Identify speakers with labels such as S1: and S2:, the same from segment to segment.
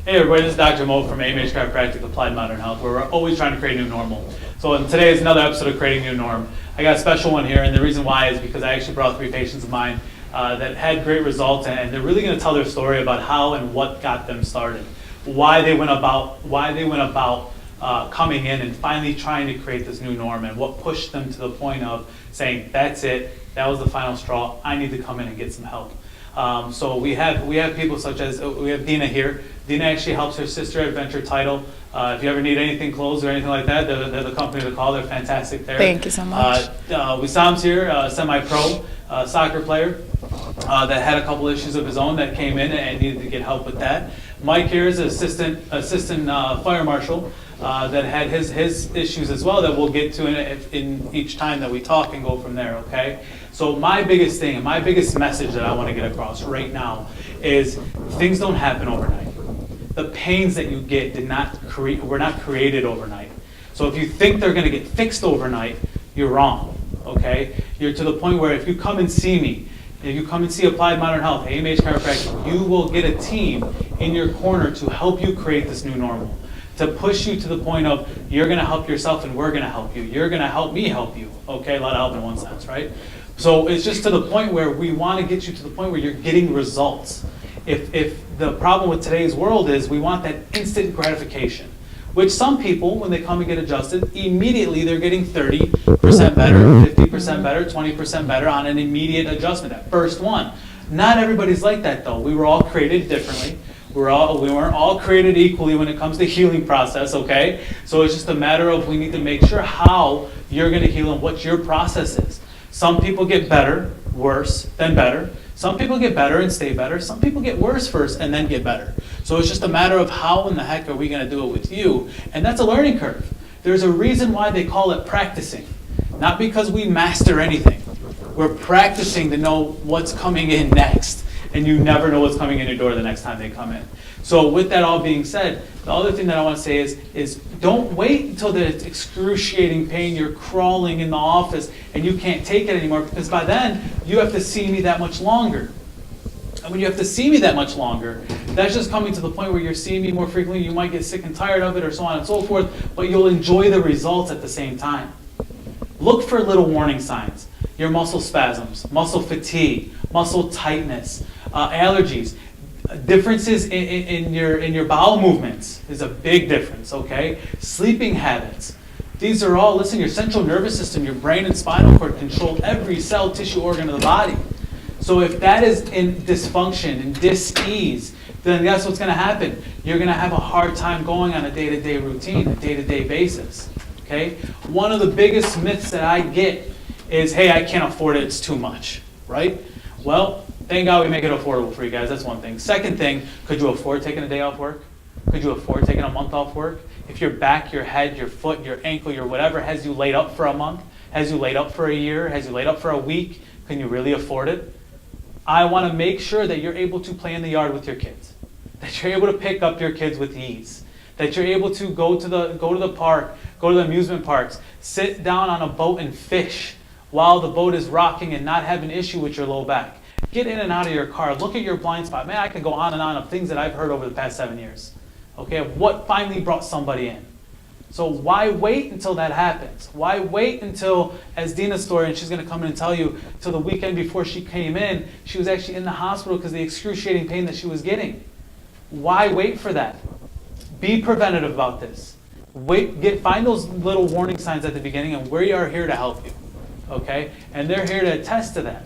S1: Hey everybody, this is Dr.Moe from AMH Chiropractic Applied Modern Health, where we're always trying to create a new normal. So today is another episode of Creating New Norm. I got a special one here, and the reason why is because I actually brought 3 patients of mine that had great results, and they're really going to tell their story about how and what got them started, why they went about coming in and finally trying to create this new norm, and what pushed them to the point of saying, that's it, that was the final straw, I need to come in and get some help. So we have people such as, we have Dina here. Dina actually helps her sister at Venture Title. If you ever need anything closed or anything like that, they're the company to call. They're fantastic there.
S2: Thank you so much.
S1: Wissam's here, semi-pro soccer player that had a couple issues of his own that came in and needed to get help with that. Mike here is an assistant fire marshal that had his issues as well that we'll get to in each time that we talk and go from there, okay? So my biggest thing and my biggest message that I want to get across right now is things don't happen overnight. The pains that you get were not created overnight. So if you think they're going to get fixed overnight, you're wrong, okay? You're to the point where if you come and see me, if you come and see Applied Modern Health, AMH Chiropractic, you will get a team in your corner to help you create this new normal, to push you to the point of you're going to help yourself and we're going to help you. You're going to help me help you, okay? A lot of help in one sense, right? So it's just to the point where we want to get you to the point where you're getting results. If the problem with today's world is we want that instant gratification, which some people, when they come and get adjusted, immediately they're getting 30% better, 50% better, 20% better on an immediate adjustment, that first one. Not everybody's like that though. We were all created differently. We weren't all created equally when it comes to healing process, okay? So it's just a matter of we need to make sure how you're going to heal and what your process is. Some people get better, worse, then better. Some people get better and stay better. Some people get worse first and then get better. So it's just a matter of how in the heck are we going to do it with you? And that's a learning curve. There's a reason why they call it practicing. Not because we master anything. We're practicing to know what's coming in next. And you never know what's coming in your door the next time they come in. So with that all being said, the other thing that I want to say is don't wait until the excruciating pain, you're crawling in the office and you can't take it anymore, because by then you have to see me that much longer. And when you have to see me that much longer, that's just coming to the point where you're seeing me more frequently. You might get sick and tired of it or so on and so forth, but you'll enjoy the results at the same time. Look for little warning signs. Your muscle spasms, muscle fatigue, muscle tightness, allergies. Differences in your bowel movements is a big difference, okay? Sleeping habits. These are all, listen, your central nervous system, your brain and spinal cord control every cell, tissue, organ of the body. So if that is in dysfunction and dis-ease, then that's what's going to happen. You're going to have a hard time going on a day-to-day routine, a day-to-day basis, okay? One of the biggest myths that I get is, hey, I can't afford it, it's too much, right? Well, thank God we make it affordable for you guys. That's one thing. Second thing, could you afford taking a day off work? Could you afford taking a month off work? If your back, your head, your foot, your ankle, your whatever has you laid up for a month, has you laid up for a year, has you laid up for a week, can you really afford it? I want to make sure that you're able to play in the yard with your kids, that you're able to pick up your kids with ease, that you're able to go to the park, go to the amusement parks, sit down on a boat and fish while the boat is rocking and not have an issue with your low back. Get in and out of your car. Look at your blind spot. Man, I could go on and on of things that I've heard over the past 7 years. Okay, of what finally brought somebody in. So why wait until that happens? Why wait until, as Dina's story, and she's going to come in and tell you, till the weekend before she came in, she was actually in the hospital because of the excruciating pain that she was getting. Why wait for that? Be preventative about this. Find those little warning signs at the beginning, and we are here to help you. Okay, and they're here to attest to that.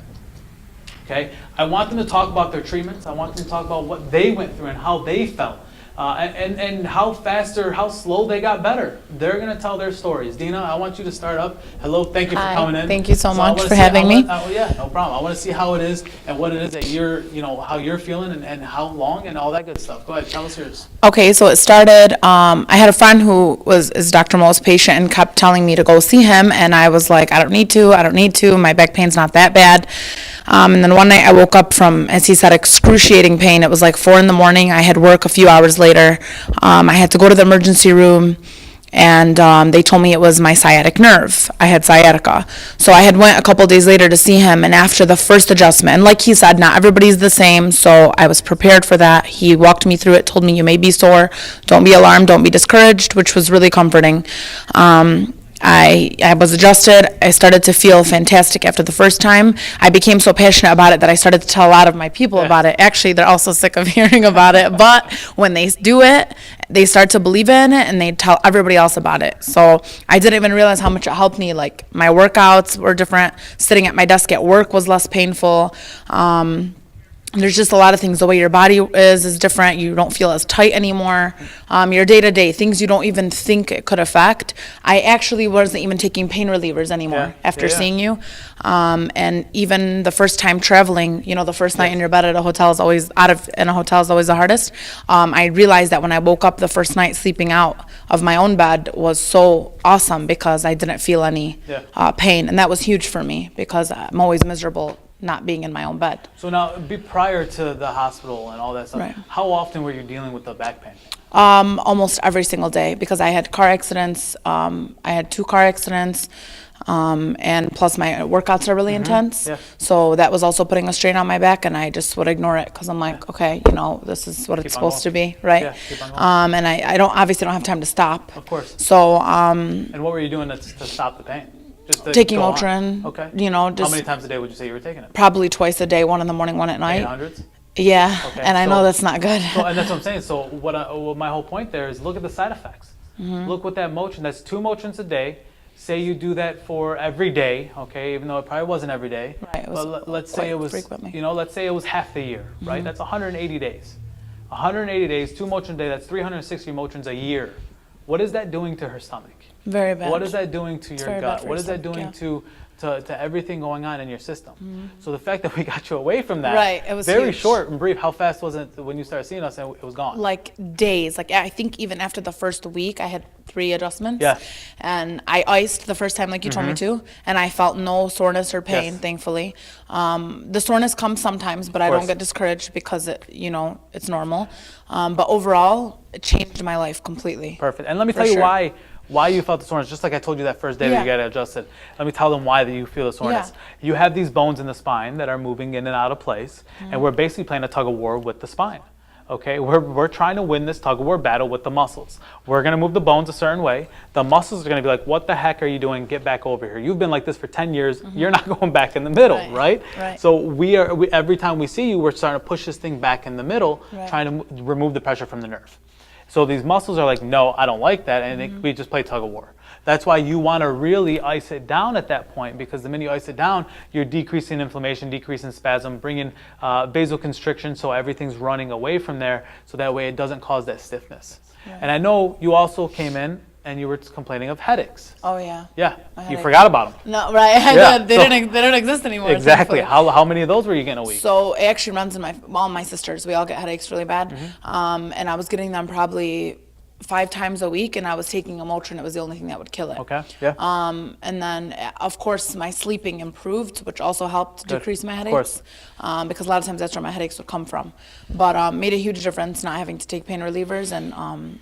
S1: Okay, I want them to talk about their treatments. I want them to talk about what they went through and how they felt, and how fast or how slow they got better. They're going to tell their stories. Dina, I want you to start up. Hello, thank you for coming in.
S2: Thank you so much for having me.
S1: Yeah, no problem. I want to see how it is and what it is that you're, how you're feeling and how long and all that good stuff. Go ahead, tell us yours.
S2: Okay, so it started, I had a friend who is Dr. Moe's patient and kept telling me to go see him, and I was like, I don't need to, my back pain's not that bad. And then one night I woke up from, as he said, excruciating pain. It was like 4 a.m. I had work a few hours later. I had to go to the emergency room. and they told me it was my sciatic nerve. I had sciatica. So I had went a couple days later to see him, and after the first adjustment, and like he said, not everybody's the same, so I was prepared for that. He walked me through it, told me you may be sore, don't be alarmed, don't be discouraged, which was really comforting. I was adjusted. I started to feel fantastic after the first time. I became so passionate about it that I started to tell a lot of my people about it. Actually, they're also sick of hearing about it, but when they do it, they start to believe in it, and they tell everybody else about it. So I didn't even realize how much it helped me. Like, my workouts were different. Sitting at my desk at work was less painful. There's just a lot of things. The way your body is different. You don't feel as tight anymore. Your day-to-day, things you don't even think it could affect. I actually wasn't even taking pain relievers anymore after seeing you. And even the first time traveling, the first night in your bed at a hotel is always, in a hotel is always the hardest. I realized that when I woke up the first night sleeping out of my own bed was so awesome because I didn't feel any pain. And that was huge for me because I'm always miserable not being in my own bed.
S1: So now, prior to the hospital and all that stuff, how often were you dealing with the back pain?
S2: Almost every single day because I had car accidents. I had 2 car accidents, and plus my workouts are really intense. So that was also putting a strain on my back, and I just would ignore it because I'm like, okay, this is what it's supposed to be, right? And I obviously don't have time to stop.
S1: Of course.
S2: So.
S1: And what were you doing to stop the pain? Just
S2: taking Motrin.
S1: Okay.
S2: Just
S1: how many times a day would you say you were taking it?
S2: Probably twice a day, one in the morning, one at night.
S1: 800s?
S2: Yeah, okay. And I know that's not good.
S1: And that's what I'm saying. So what my whole point there is look at the side effects. Look what that Motrin, that's 2 Motrins a day. Say you do that for every day, okay, even though it probably wasn't every day.
S2: Right, it was
S1: but let's say it was,
S2: frequently.
S1: Let's say it was half the year, right? That's 180 days. 180 days, 2 Motrin a day, that's 360 Motrins a year. What is that doing to her stomach?
S2: Very bad.
S1: What is that doing to your gut? What is that doing to everything going on in your system? So the fact that we got you away from that,
S2: it was
S1: very
S2: huge.
S1: Short and brief. How fast was it when you started seeing us and it was gone?
S2: Like days. Like I think even after the first week, I had 3 adjustments.
S1: Yeah.
S2: And I iced the first time, like you told me to, and I felt no soreness or pain, thankfully. The soreness comes sometimes, but I don't get discouraged because it's normal. But overall, it changed my life completely.
S1: Perfect. And let me tell you why you felt the soreness, just like I told you that first day that you got adjusted. Let me tell them why that you feel the soreness. You have these bones in the spine that are moving in and out of place, and we're basically playing a tug of war with the spine. Okay, we're trying to win this tug of war battle with the muscles. We're going to move the bones a certain way. The muscles are going to be like, what the heck are you doing? Get back over here. You've been like this for 10 years. You're not going back in the middle, right? So we every time we see you, we're starting to push this thing back in the middle, trying to remove the pressure from the nerve. So these muscles are like, no, I don't like that, and we just play tug of war. That's why you want to really ice it down at that point, because the minute you ice it down, you're decreasing inflammation, decreasing spasm, bringing vasoconstriction, so everything's running away from there, so that way it doesn't cause that stiffness. And I know you also came in and you were complaining of headaches.
S2: Oh yeah.
S1: Yeah, you forgot about them.
S2: No, right? I did. They didn't exist anymore.
S1: Exactly. How many of those were you getting a week?
S2: So it actually runs in all my sisters. We all get headaches really bad, and I was getting them probably 5 times a week, and I was taking a Motrin. It was the only thing that would kill it.
S1: Okay. Yeah.
S2: And then of course my sleeping improved, which also helped decrease my headaches.
S1: Of course.
S2: Because a lot of times that's where my headaches would come from. But made a huge difference not having to take pain relievers. And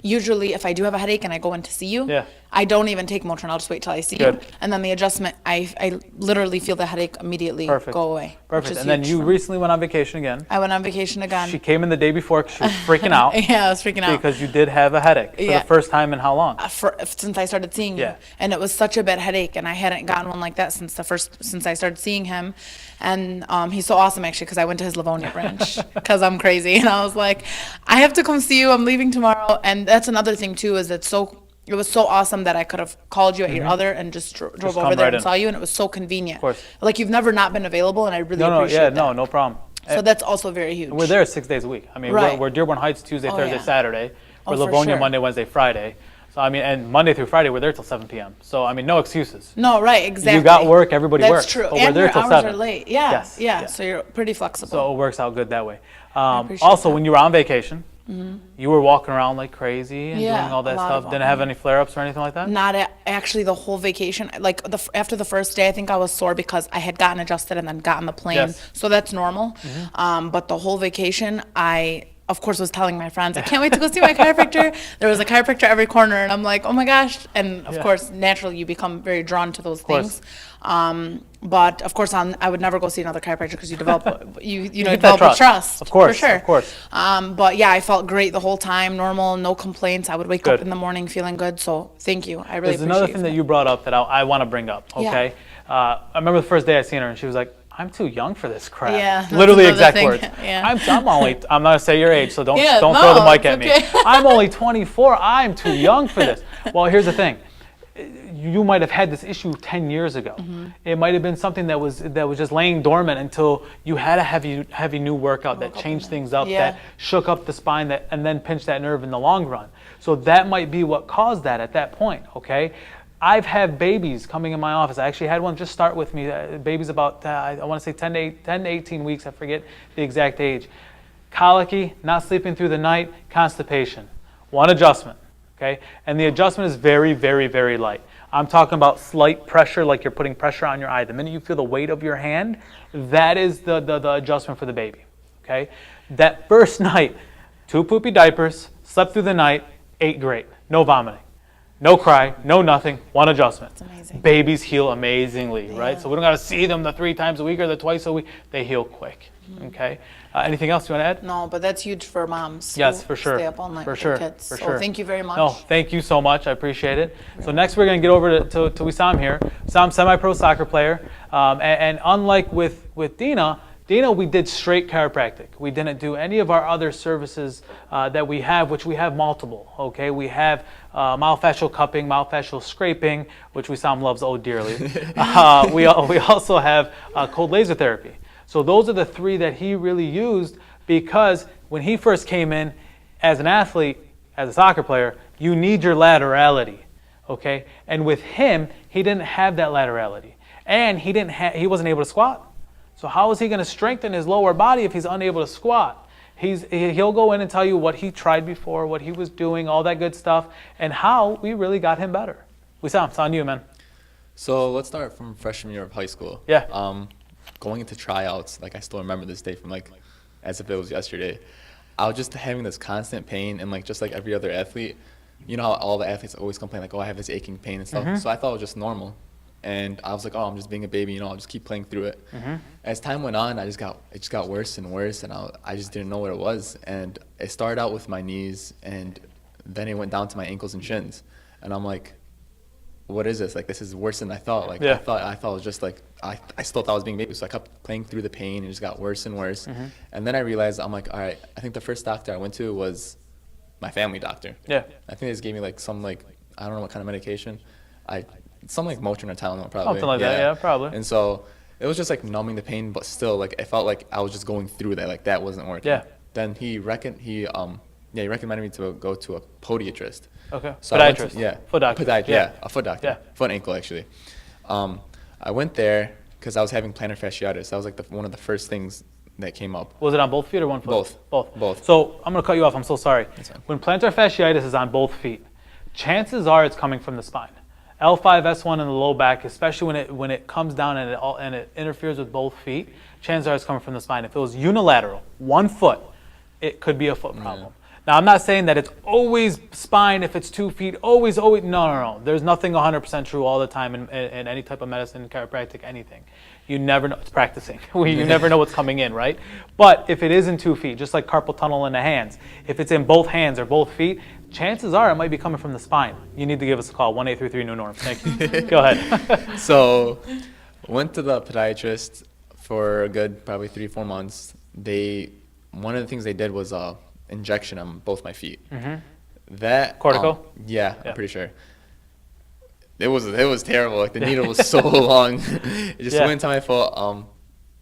S2: usually if I do have a headache and I go in to see you, I don't even take Motrin. I'll just wait till I see you. And then the adjustment, I literally feel the headache immediately go away.
S1: Perfect. And then you recently went on vacation again.
S2: I went on vacation again.
S1: She came in the day before because she was freaking out.
S2: I was freaking out.
S1: Because you did have a headache for the first time in how long?
S2: Since I started seeing you. And it was such a bad headache, and I hadn't gotten one like that since I started seeing him. And he's so awesome, actually, because I went to his Livonia branch because I'm crazy. And I was like, I have to come see you. I'm leaving tomorrow. And that's another thing, too, is it was so awesome that I could have called you at your other and just drove over there and saw you, and it was so convenient.
S1: Of course.
S2: Like, you've never not been available, and I really appreciate that.
S1: No problem.
S2: So that's also very huge.
S1: We're there 6 days a week. I mean, we're Dearborn Heights Tuesday, Thursday, Saturday. We're Livonia Monday, Wednesday, Friday. So, I mean, and Monday through Friday, we're there till 7 p.m. So, I mean, no excuses.
S2: No, right, exactly.
S1: You got work, everybody works.
S2: That's true.
S1: But
S2: And
S1: we're there
S2: your
S1: till
S2: hours
S1: 7.
S2: are late. Yeah, so you're pretty flexible.
S1: So it works out good that way.
S2: appreciate
S1: Also,
S2: that.
S1: when you were on vacation, you were walking around like crazy and doing all that
S2: a lot
S1: stuff.
S2: of
S1: Didn't have any flare-ups or anything like that?
S2: Not actually the whole vacation. Like after the first day, I think I was sore because I had gotten adjusted and then got on the plane.
S1: Yes.
S2: So that's normal. But the whole vacation, I of course, was telling my friends, I can't wait to go see my chiropractor. There was a chiropractor every corner, and I'm like, oh my gosh. And of course, naturally, you become very drawn to those things. But of course, I would never go see another chiropractor because you develop, you develop a trust.
S1: Of course,
S2: for sure.
S1: Of course.
S2: But yeah, I felt great the whole time, normal, no complaints. I would wake up in the morning feeling good. So thank you. I really appreciate it.
S1: There's another thing that you brought up that I want to bring up, okay? I remember the first day I seen her, and she was like, I'm too young for this crap.
S2: Yeah,
S1: literally exact words.
S2: Yeah.
S1: I'm not gonna say your age, so don't throw the mic at me. I'm only 24. I'm too young for this. Well, here's the thing. You might have had this issue 10 years ago. It might have been something that was just laying dormant until you had a heavy new workout that changed things up, that shook up the spine, and then pinched that nerve in the long run. So that might be what caused that at that point. Okay. I've had babies coming in my office. I actually had one just start with me. Baby's about, I want to say 10 to 18 weeks. I forget the exact age. Colicky, not sleeping through the night, constipation. One adjustment, okay? And the adjustment is very, very, very light. I'm talking about slight pressure, like you're putting pressure on your eye. The minute you feel the weight of your hand, that is the adjustment for the baby, okay? That first night, 2 poopy diapers, slept through the night, ate great, no vomiting. No cry, no nothing, one adjustment.
S2: That's amazing.
S1: Babies heal amazingly, right? So we don't got to see them the 3 times a week or the twice a week. They heal quick, okay? Anything else you want to add?
S2: No, but that's huge for moms.
S1: Yes, for sure.
S2: Stay up all night
S1: for
S2: with
S1: sure.
S2: their kids.
S1: For
S2: so
S1: sure.
S2: thank you very much.
S1: No, thank you so much. I appreciate it. So next we're going to get over to Wissam here. Wissam, semi-pro soccer player. And unlike with Dina, we did straight chiropractic. We didn't do any of our other services that we have, which we have multiple, okay? We have myofascial cupping, myofascial scraping, which Wissam loves oh dearly. We also have cold laser therapy. So those are the 3 that he really used because when he first came in as an athlete, as a soccer player, you need your laterality, okay? And with him, he didn't have that laterality. And he wasn't able to squat. So how is he going to strengthen his lower body if he's unable to squat? He'll go in and tell you what he tried before, what he was doing, all that good stuff, and how we really got him better. Wissam, it's on you, man.
S3: So let's start from freshman year of high school.
S1: Yeah.
S3: Going into tryouts, like I still remember this day from like as if it was yesterday. I was just having this constant pain, and like just like every other athlete, you know how all the athletes always complain like, oh, I have this aching pain and stuff. So I thought it was just normal. And I was like, oh, I'm just being a baby, I'll just keep playing through it. As time went on, it just got worse and worse, and I just didn't know what it was. And it started out with my knees, and then it went down to my ankles and shins. And I'm like, what is this? Like, this is worse than I thought. Like, I thought it was just like, I still thought I was being a baby. So I kept playing through the pain, and it just got worse and worse. And then I realized, I'm like, all right, I think the first doctor I went to was my family doctor.
S1: Yeah.
S3: I think they just gave me like some like, I don't know what kind of medication. Something like Motrin or Tylenol, probably.
S1: Something like that, yeah, probably.
S3: And so it was just like numbing the pain, but still, like it felt like I was just going through that. Like that wasn't working.
S1: Yeah.
S3: Then he recommended me to go to a podiatrist.
S1: Okay.
S3: So
S1: Podiatrist. Foot doctor.
S3: A foot doctor.
S1: Yeah.
S3: Foot and ankle actually. I went there because I was having plantar fasciitis. That was like one of the first things that came up.
S1: Was it on both feet or one foot?
S3: Both.
S1: So I'm going to cut you off. I'm so sorry.
S3: That's fine.
S1: When plantar fasciitis is on both feet, chances are it's coming from the spine. L5, S1 in the low back, especially when it comes down and it interferes with both feet, chances are it's coming from the spine. If it was unilateral, one foot, it could be a foot problem. Now, I'm not saying that it's always spine if it's 2 feet, always, no. There's nothing 100% true all the time in any type of medicine, chiropractic, anything. You never know. It's practicing. You never know what's coming in, right? But if it is in 2 feet, just like carpal tunnel in the hands, if it's in both hands or both feet, chances are it might be coming from the spine. You need to give us a call, 1-833-NEW-NORM. Thank you. Go ahead.
S3: So went to the podiatrist for a good probably 3-4 months. One of the things they did was injection on both my feet. That
S1: Cortical?
S3: Yeah, I'm pretty sure. It was terrible. Like the needle was so long. It just went into my foot.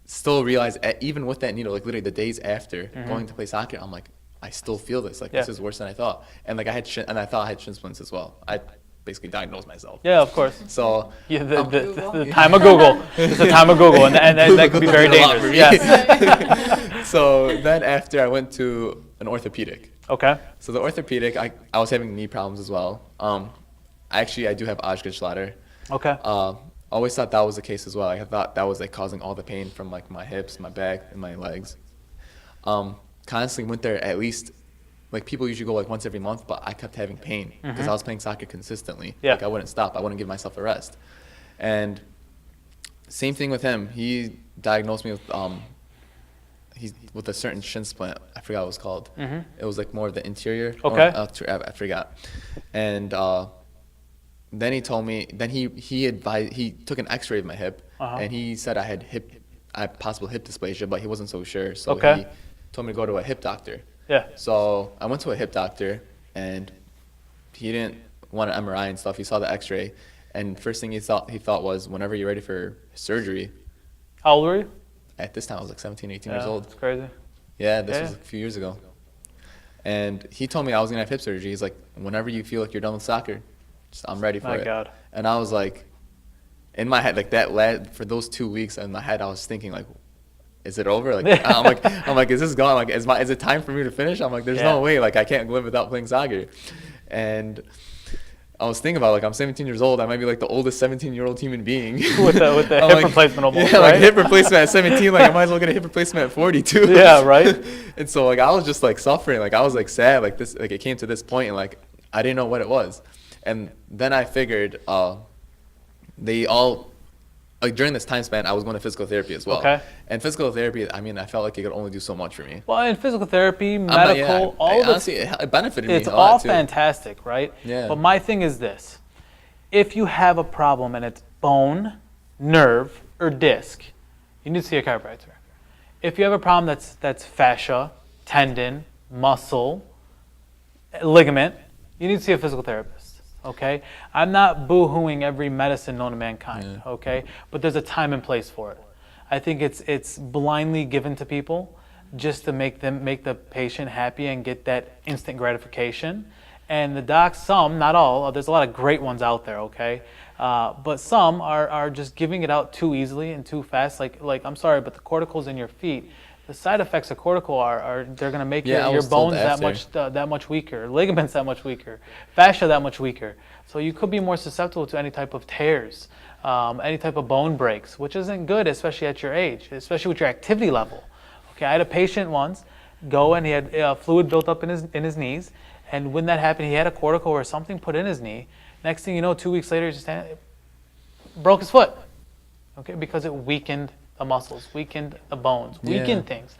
S3: Still realized even with that needle, like literally the days after going to play soccer, I'm like, I still feel this. Like this is worse than I thought. And like I thought I had shin splints as well. I basically diagnosed myself.
S1: Yeah, of course.
S3: So
S1: the time of Google. It's the time of Google, and that could be very dangerous. Yes.
S3: So then after I went to an orthopedic.
S1: Okay.
S3: So the orthopedic, I was having knee problems as well. Actually, I do have Osgood-Schlatter.
S1: Okay.
S3: Always thought that was the case as well. I thought that was like causing all the pain from like my hips, my back, and my legs. constantly went there at least, like people usually go like once every month, but I kept having pain because I was playing soccer consistently.
S4: Yeah.
S3: Like I wouldn't stop. I wouldn't give myself a rest. And same thing with him. He diagnosed me with he's with a certain shin splint. I forgot what it was called. It was like more of the interior.
S4: Okay.
S3: I forgot. And then he told me. Then he advised. He took an X-ray of my hip, and he said I had possible hip dysplasia, but he wasn't so sure. So
S4: Okay.
S3: he told me to go to a hip doctor.
S4: Yeah.
S3: So I went to a hip doctor, and he didn't want an MRI and stuff. He saw the X-ray, and first thing he thought was, whenever you're ready for surgery.
S4: How old were you?
S3: At this time, I was like 17, 18 years old.
S4: That's crazy.
S3: Yeah, this
S4: Yeah.
S3: was a few years ago. And he told me I was gonna have hip surgery. He's like, whenever you feel like you're done with soccer, I'm ready for
S4: My
S3: it.
S4: God.
S3: And I was like, in my head, like for those 2 weeks in my head, I was thinking like, is it over? Like I'm like, is this gone? Like, is it time for me to finish? I'm like, there's
S4: Yeah.
S3: no way. Like, I can't live without playing soccer. And I was thinking about, like, I'm 17 years old. I might be like the oldest 17-year-old human being.
S4: With the
S3: I'm
S4: hip
S3: like,
S4: replacement almost,
S3: yeah,
S4: right?
S3: like hip replacement at 17. Like, I might as well get a hip replacement at 40 too.
S4: Yeah, right?
S3: And so like I was just like suffering. Like I was like sad. Like this. Like it came to this point, and like I didn't know what it was. And then I figured they all. Like during this time span, I was going to physical therapy as well.
S4: Okay.
S3: And physical therapy, I mean, I felt like it could only do so much for me.
S4: Well, in physical therapy, medical, all of
S3: honestly, it benefited me
S4: it's
S3: a lot
S4: all
S3: too.
S4: fantastic, right?
S3: Yeah.
S4: But my thing is this. If you have a problem and it's bone, nerve, or disc, you need to see a chiropractor. If you have a problem that's fascia, tendon, muscle, ligament, you need to see a physical therapist. Okay? I'm not boo-hooing every medicine known to mankind, okay? But there's a time and place for it. I think it's blindly given to people just to make the patient happy and get that instant gratification. And the docs, some, not all, there's a lot of great ones out there, okay? But some are just giving it out too easily and too fast. Like I'm sorry, but the corticals in your feet, the side effects of cortical are they're going to make your bones that much weaker, ligaments that much weaker, fascia that much weaker. So you could be more susceptible to any type of tears, any type of bone breaks, which isn't good, especially at your age, especially with your activity level. Okay, I had a patient once go and he had fluid built up in his knees, and when that happened, he had a cortical or something put in his knee. Next thing you know, 2 weeks later, he's just broke his foot. Okay, because it weakened the muscles, weakened the bones, weakened things.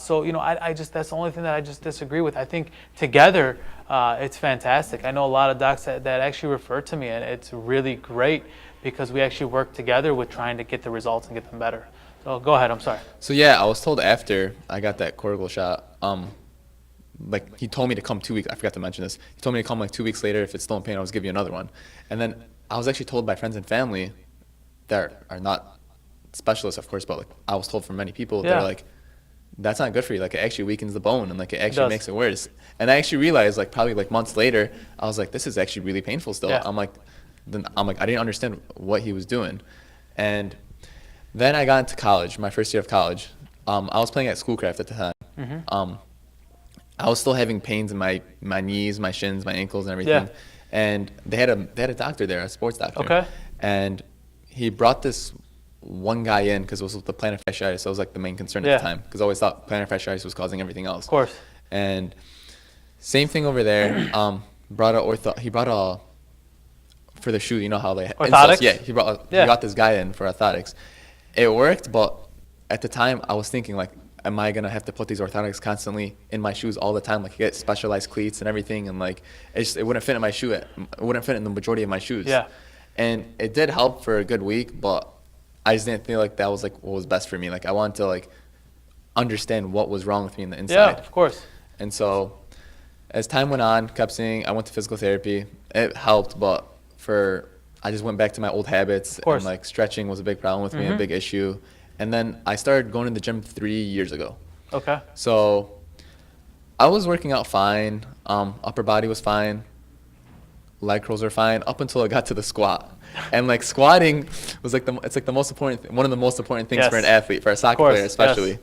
S4: So I just that's the only thing that I just disagree with. I think together it's fantastic. I know a lot of docs that actually refer to me, and it's really great because we actually work together with trying to get the results and get them better. So go ahead. I'm sorry.
S3: So yeah, I was told after I got that cortical shot, like he told me to come 2 weeks. I forgot to mention this. He told me to come like 2 weeks later. If it's still in pain, I'll just give you another one. And then I was actually told by friends and family that are not specialists, of course, but like I was told from many people, they're like, that's not good for you. Like it actually weakens the bone, and like it actually makes it worse. And I actually realized, like probably like months later, I was like, this is actually really painful still.
S4: Yeah.
S3: I'm like, I didn't understand what he was doing. And then I got into college, my first year of college. I was playing at Schoolcraft at the time. I was still having pains in my knees, my shins, my ankles, and everything.
S4: Yeah.
S3: And they had a doctor there, a sports doctor.
S4: Okay.
S3: And he brought this one guy in because it was with the plantar fasciitis. That was like the main concern at the time, because I always thought plantar fasciitis was causing everything else.
S4: Of course.
S3: And same thing over there. He brought a for the shoe. You know how they
S4: orthotics?
S3: Yeah, he got this guy in for orthotics. It worked, but at the time I was thinking like, am I gonna have to put these orthotics constantly in my shoes all the time? Like get specialized cleats and everything, and like it wouldn't fit in my shoe. It wouldn't fit in the majority of my shoes.
S4: Yeah.
S3: And it did help for a good week, but I just didn't feel like that was like what was best for me. Like I wanted to like understand what was wrong with me in the inside.
S4: Yeah, of course.
S3: And so as time went on, kept seeing, I went to physical therapy. It helped, but I just went back to my old habits.
S4: Of course.
S3: And like stretching was a big problem with me, a big issue. And then I started going to the gym 3 years ago.
S4: Okay.
S3: So I was working out fine. Upper body was fine. Leg curls were fine up until I got to the squat. And like squatting was like one of the most important things for an athlete, for a soccer player especially.
S4: Yes.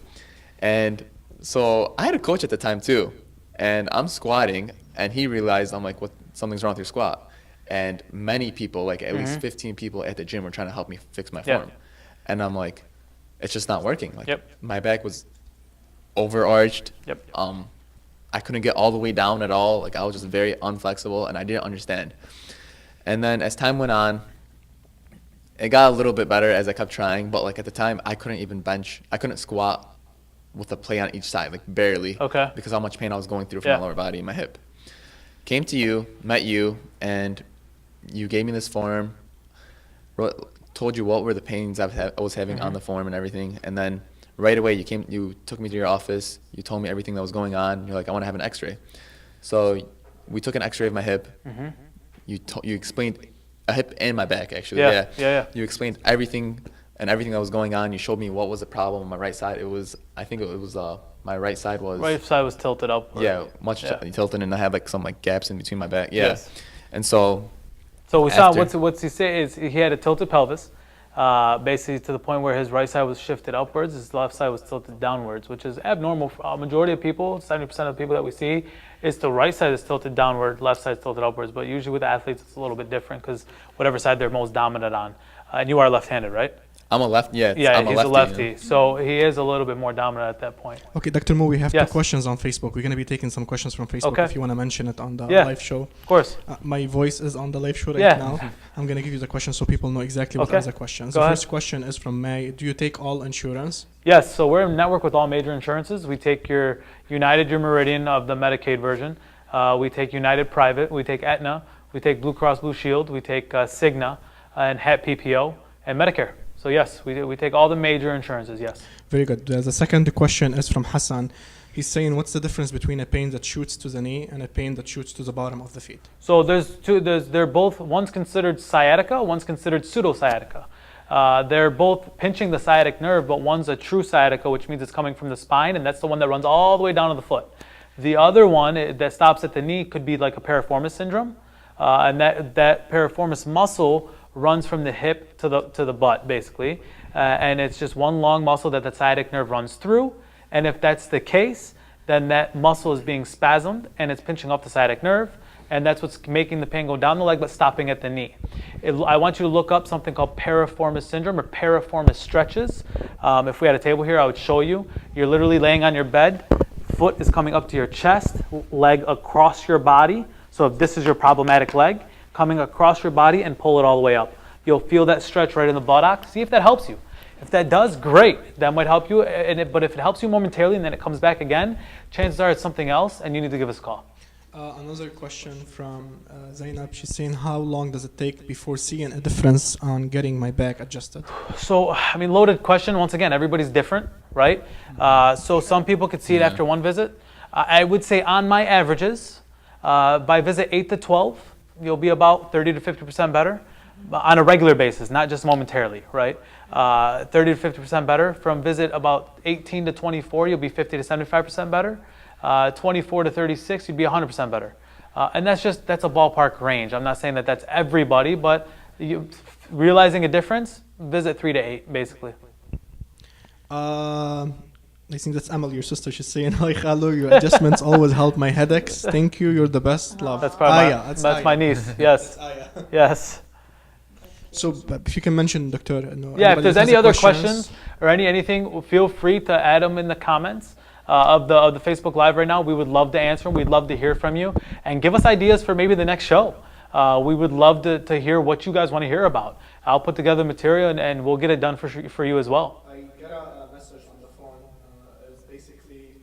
S3: And so I had a coach at the time too. And I'm squatting, and he realized, I'm like, something's wrong with your squat. And many people, like at least 15 people at the gym were trying to help me fix my form. And I'm like, it's just not working. Like my back was overarched.
S4: Yep.
S3: I couldn't get all the way down at all. Like I was just very unflexible, and I didn't understand. And then as time went on, it got a little bit better as I kept trying. But like at the time, I couldn't even bench. I couldn't squat with a plate on each side, like barely.
S4: Okay.
S3: Because how much pain I was going through from my lower body and my hip. Came to you, met you, and you gave me this form. Told you what were the pains I was having on the form and everything, and then right away you took me to your office. You told me everything that was going on. You're like, I want to have an X-ray. So we took an X-ray of my hip. You explained a hip and my back actually.
S4: Yeah.
S3: You explained everything that was going on. You showed me what was the problem on my right side. I think it was my right side was
S4: tilted up.
S3: Yeah, tilted, and I had like some like gaps in between my back. Yeah. Yes. And so
S4: we saw what's he say is he had a tilted pelvis, basically to the point where his right side was shifted upwards, his left side was tilted downwards, which is abnormal for a majority of people. 70% of the people that we see is the right side is tilted downward, left side is tilted upwards. But usually with athletes, it's a little bit different because whatever side they're most dominant on. And you are left-handed, right?
S3: I'm a lefty.
S4: Yeah, he's a lefty. So he is a little bit more dominant at that point.
S5: Okay, Dr. Moe, we have two questions on Facebook. We're going to be taking some questions from Facebook if you want to mention it on the live show.
S4: Of course.
S5: My voice is on the live show right now. I'm going to give you the questions so people know exactly what are the questions. The first question is from May. Do you take all insurance?
S4: Yes, so we're in network with all major insurances. We take your United, your Meridian of the Medicaid version. We take United Private. We take Aetna. We take Blue Cross Blue Shield. We take Cigna and HAT PPO and Medicare. So yes, we take all the major insurances, yes. Very good.
S5: The second question is from Hassan. He's saying, what's the difference between a pain that shoots to the knee and a pain that shoots to the bottom of the feet?
S4: So they're both, one's considered sciatica, one's considered pseudo-sciatica. They're both pinching the sciatic nerve, but one's a true sciatica, which means it's coming from the spine, and that's the one that runs all the way down to the foot. The other one that stops at the knee could be like a piriformis syndrome, and that piriformis muscle runs from the hip to the butt, basically, and it's just one long muscle that the sciatic nerve runs through. And if that's the case, then that muscle is being spasmed and it's pinching up the sciatic nerve, and that's what's making the pain go down the leg but stopping at the knee. I want you to look up something called piriformis syndrome or piriformis stretches. If we had a table here, I would show you. You're literally laying on your bed, foot is coming up to your chest, leg across your body. So if this is your problematic leg, coming across your body and pull it all the way up. You'll feel that stretch right in the buttock. See if that helps you. If that does, great. That might help you. But if it helps you momentarily and then it comes back again, chances are it's something else and you need to give us a call.
S5: Another question from Zainab. She's saying, how long does it take before seeing a difference on getting my back adjusted?
S4: So, I mean, loaded question. Once again, everybody's different, right? So some people could see it after one visit. I would say on my averages, by visit 8 to 12, you'll be about 30 to 50% better on a regular basis, not just momentarily, right? 30 to 50% better. From visit about 18 to 24, you'll be 50 to 75% better. 24 to 36, you'd be 100% better. And that's a ballpark range. I'm not saying that that's everybody, but realizing a difference, visit 3 to 8, basically.
S5: I think that's Amal, your sister. She's saying, hi, Khalu, your adjustments always help my headaches. Thank you, you're the best. Love.
S4: That's probably that's my niece, yes. Yes.
S5: So if you can mention, Doctor.
S4: If there's any other questions or anything, feel free to add them in the comments of the Facebook Live right now. We would love to answer them. We'd love to hear from you. And give us ideas for maybe the next show. We would love to hear what you guys want to hear about. I'll put together material and we'll get it done for you as well.
S5: I got a message on the phone. It's basically...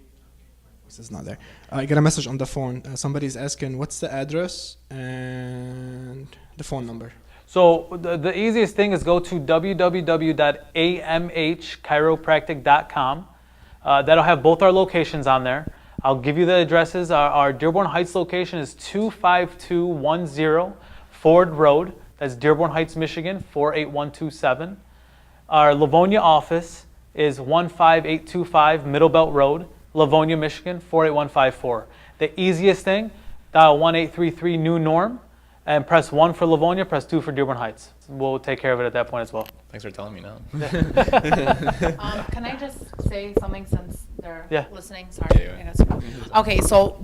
S5: This is not there. I got a message on the phone. Somebody's asking, what's the address and the phone number?
S4: So the easiest thing is go to www.amhchiropractic.com. That'll have both our locations on there. I'll give you the addresses. Our Dearborn Heights location is 25210 Ford Road. That's Dearborn Heights, Michigan, 48127. Our Livonia office is 15825 Middle Belt Road, Livonia, Michigan, 48154. The easiest thing, dial 1833 new norm and press 1 for Livonia, press 2 for Dearborn Heights. We'll take care of it at that point as well.
S3: Thanks for telling me now.
S2: Can I just say something, since They're
S4: Yeah.
S2: listening, sorry.
S3: Yeah,
S2: I guess. Okay, so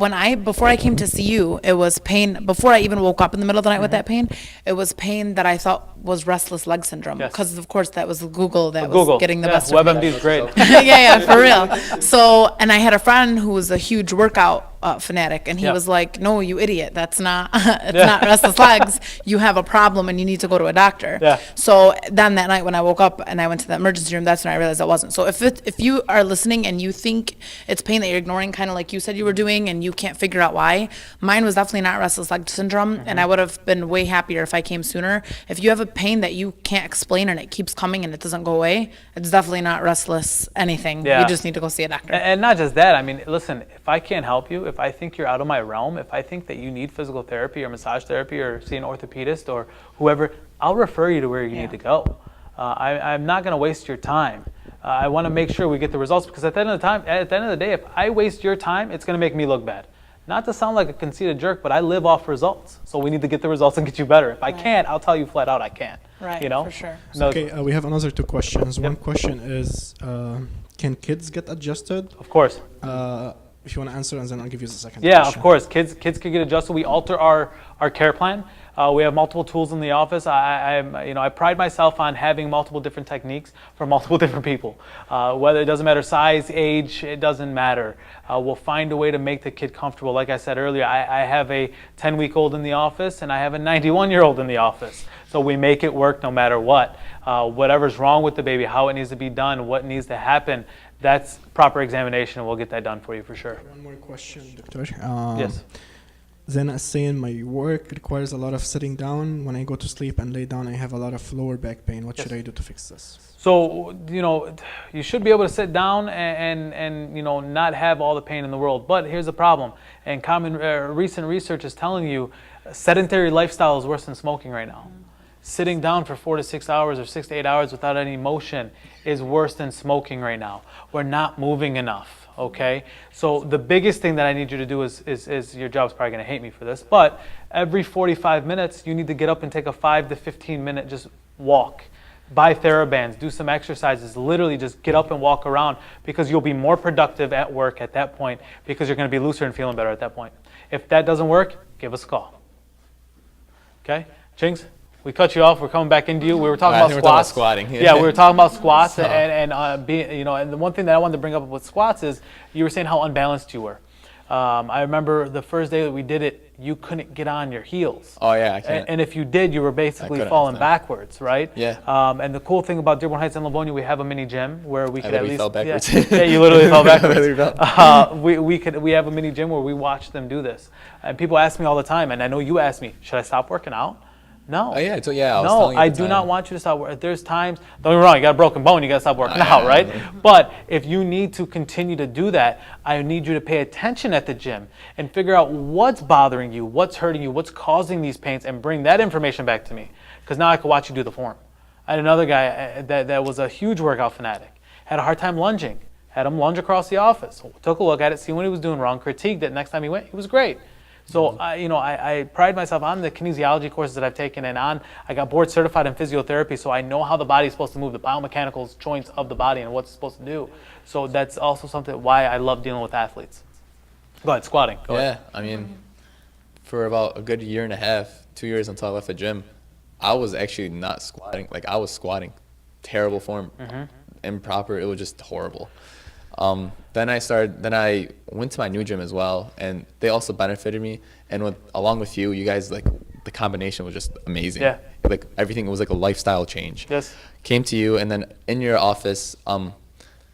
S2: before I came to see you, it was pain, before I even woke up in the middle of the night with that pain, it was pain that I thought was restless leg syndrome.
S4: Yes.
S2: Because of course that was Google that
S4: Google.
S2: was getting the
S4: Yeah,
S2: best of me.
S4: WebMD is great.
S2: Yeah, for real. So, and I had a friend who was a huge workout fanatic, and he
S4: Yeah.
S2: was like, "No, you idiot! That's not it's not restless legs. You have a problem, and you need to go to a doctor."
S4: Yeah.
S2: So then that night when I woke up and I went to the emergency room, that's when I realized it wasn't. So if you are listening and you think it's pain that you're ignoring, kind of like you said you were doing, and you can't figure out why, mine was definitely not restless leg syndrome, and I would have been way happier if I came sooner. If you have a pain that you can't explain and it keeps coming and it doesn't go away, it's definitely not restless anything.
S4: Yeah.
S2: You just need to go see a doctor.
S4: And not just that, I mean, listen, if I can't help you, if I think you're out of my realm, if I think that you need physical therapy or massage therapy or see an orthopedist or whoever, I'll refer you to where you need to go. I'm not going to waste your time. I want to make sure we get the results, because at the end of the day, if I waste your time, it's going to make me look bad. Not to sound like a conceited jerk, but I live off results. So we need to get the results and get you better. If I can't, I'll tell you flat out I can't.
S2: Right,
S4: You know?
S2: for sure.
S4: No,
S5: Okay, we have another two questions. One question is, can kids get adjusted?
S4: Of course.
S5: If you want to answer, and then I'll give you the second
S4: Yeah,
S5: question.
S4: of course. Kids can get adjusted. We alter our care plan. We have multiple tools in the office. I pride myself on having multiple different techniques for multiple different people. Whether it doesn't matter size, age, it doesn't matter. We'll find a way to make the kid comfortable. Like I said earlier, I have a 10-week-old in the office and I have a 91-year-old in the office. So we make it work no matter what. Whatever's wrong with the baby, how it needs to be done, what needs to happen, that's proper examination, and we'll get that done for you for sure.
S5: One more question, Doctor.
S4: Yes.
S5: Then as saying my work requires a lot of sitting down. When I go to sleep and lay down, I have a lot of lower back pain. What should I do to fix this?
S4: So, you should be able to sit down and not have all the pain in the world. But here's the problem. And recent research is telling you sedentary lifestyle is worse than smoking right now. Sitting down for 4 to 6 hours or 6 to 8 hours without any motion is worse than smoking right now. We're not moving enough, okay? So the biggest thing that I need you to do is your job's probably going to hate me for this, but every 45 minutes you need to get up and take a 5 to 15 minute just walk. Buy TheraBands, do some exercises, literally just get up and walk around, because you'll be more productive at work at that point, because you're going to be looser and feeling better at that point. If that doesn't work, give us a call. Okay? Chings? We cut you off. We're coming back into you. We were talking about squats.
S3: Squatting.
S4: Yeah, we were talking about squats, and the one thing that I wanted to bring up with squats is you were saying how unbalanced you were. I remember the first day that we did it, you couldn't get on your heels.
S3: Oh yeah, I can't.
S4: And if you did, you were basically falling backwards, right?
S3: Yeah.
S4: And the cool thing about Dearborn Heights and Livonia, we have a mini gym where we could at least
S3: fell backwards.
S4: Yeah, you literally fell backwards.
S3: Literally fell.
S4: We have a mini gym where we watch them do this, and people ask me all the time, and I know you ask me, should I stop working out? No.
S3: Oh yeah, I was
S4: No,
S3: telling you
S4: I
S3: at the
S4: do
S3: time.
S4: not want you to stop working. There's times, don't get me wrong, you got a broken bone, you got to stop working out, right? But if you need to continue to do that, I need you to pay attention at the gym and figure out what's bothering you, what's hurting you, what's causing these pains, and bring that information back to me. Because now I can watch you do the form. I had another guy that was a huge workout fanatic, had a hard time lunging, had him lunge across the office, took a look at it, see what he was doing wrong, critiqued it, next time he went, he was great. So, I pride myself on the kinesiology courses that I've taken, and I got board certified in physiotherapy, so I know how the body's supposed to move, the biomechanical joints of the body and what it's supposed to do. So that's also something why I love dealing with athletes. Go ahead, squatting. Go ahead.
S3: I mean, for about a good year and a half, 2 years until I left the gym, I was actually not squatting. Like, I was squatting. Terrible form. Improper. It was just horrible. Then I went to my new gym as well, and they also benefited me. And along with you guys, like, the combination was just amazing.
S4: Yeah.
S3: Like, everything was like a lifestyle change.
S4: Yes.
S3: Came to you, and then in your office, at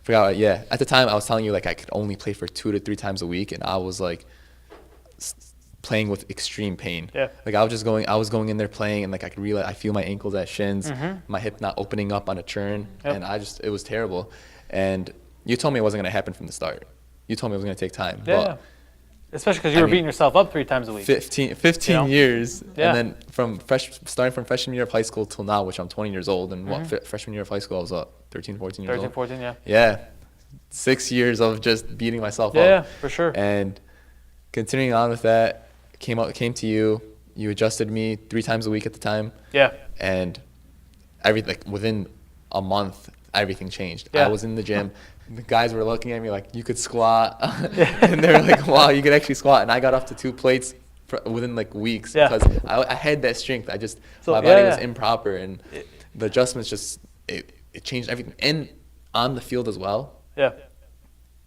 S3: the time I was telling you, like, I could only play for 2 to 3 times a week, and I was like playing with extreme pain.
S4: Yeah.
S3: Like, I was going in there playing, and like I feel my ankles at shins, my hip not opening up on a turn, and it was terrible. And you told me it wasn't going to happen from the start. You told me it was going to take time.
S4: Yeah.
S3: But
S4: especially because you were beating yourself up 3 times a week.
S3: 15 years.
S4: Yeah.
S3: And then starting from freshman year of high school till now, which I'm 20 years old. And freshman year of high school, I was 13, 14 years old.
S4: 14, yeah.
S3: Yeah. 6 years of just beating myself up.
S4: Yeah, for sure.
S3: And continuing on with that, came to you. You adjusted me 3 times a week at the time.
S4: Yeah.
S3: And within a month, everything changed.
S4: Yeah.
S3: I was in the gym the guys were looking at me like, you could squat. And they were like, wow, you could actually squat. And I got up to 2 plates within like weeks
S4: Yeah.
S3: because I had that strength. My body was improper, and the adjustments just, it changed everything. And on the field as well,
S4: Yeah.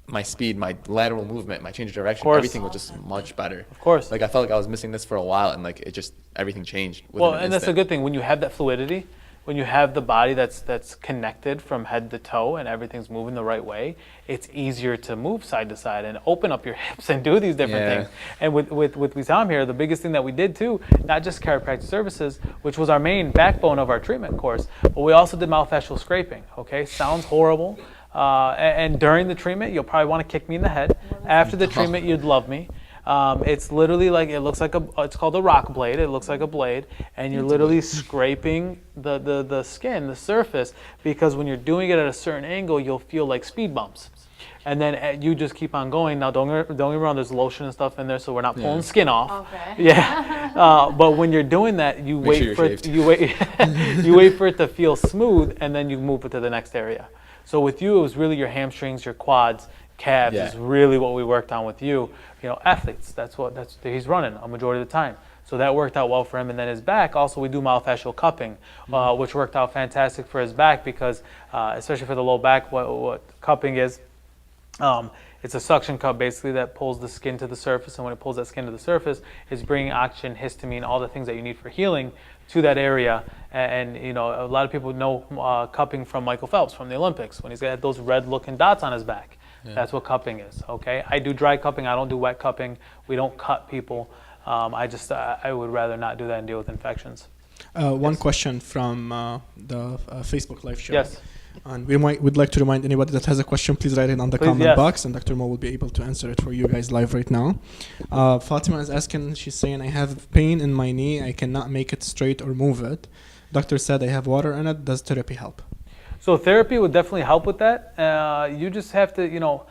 S3: my speed, my lateral movement, my change of direction,
S4: course.
S3: everything was just much better.
S4: Of course.
S3: Like I felt like I was missing this for a while, and like it just, everything changed within
S4: Well,
S3: an
S4: and that's a
S3: instant.
S4: good thing. When you have that fluidity, when you have the body that's connected from head to toe and everything's moving the right way, it's easier to move side to side and open up your hips and do these different
S3: Yeah.
S4: things. And with Wissam here, the biggest thing that we did too, not just chiropractic services, which was our main backbone of our treatment course, but we also did myofascial scraping. Okay, sounds horrible. And during the treatment, you'll probably want to kick me in the head. After the treatment, you'd love me. It's literally like, it looks like it's called a rock blade. It looks like a blade, and you're literally scraping the skin, the surface, because when you're doing it at a certain angle, you'll feel like speed bumps. And then you just keep on going. Now, don't get me wrong, there's lotion and stuff in there, so we're not pulling skin off.
S6: Okay.
S4: Yeah. But when you're doing that, you
S3: Make sure
S4: wait for
S3: you're
S4: it,
S3: shaved.
S4: you wait you wait for it to feel smooth, and then you move it to the next area. So with you, it was really your hamstrings, your quads, calves
S3: Yeah.
S4: is really what we worked on with you. You know, athletes, that's he's running a majority of the time. So that worked out well for him. And then his back, also we do myofascial cupping, which worked out fantastic for his back because, especially for the low back, what cupping is, it's a suction cup basically that pulls the skin to the surface. And when it pulls that skin to the surface, it's bringing oxygen, histamine, all the things that you need for healing to that area. And you know, a lot of people know cupping from Michael Phelps from the Olympics when he's got those red looking dots on his back. Yeah. That's what cupping is, okay? I do dry cupping, I don't do wet cupping. We don't cut people. I would rather not do that and deal with infections.
S5: One question from the Facebook live show.
S4: Yes.
S5: And we'd like to remind anybody that has a question, please write it on the comment
S4: yes.
S5: box, and Dr. Moe will be able to answer it for you guys live right now. Fatima is asking, she's saying, I have pain in my knee, I cannot make it straight or move it. Doctor said I have water in it, does therapy help?
S4: So therapy would definitely help with that. You just have to, you know,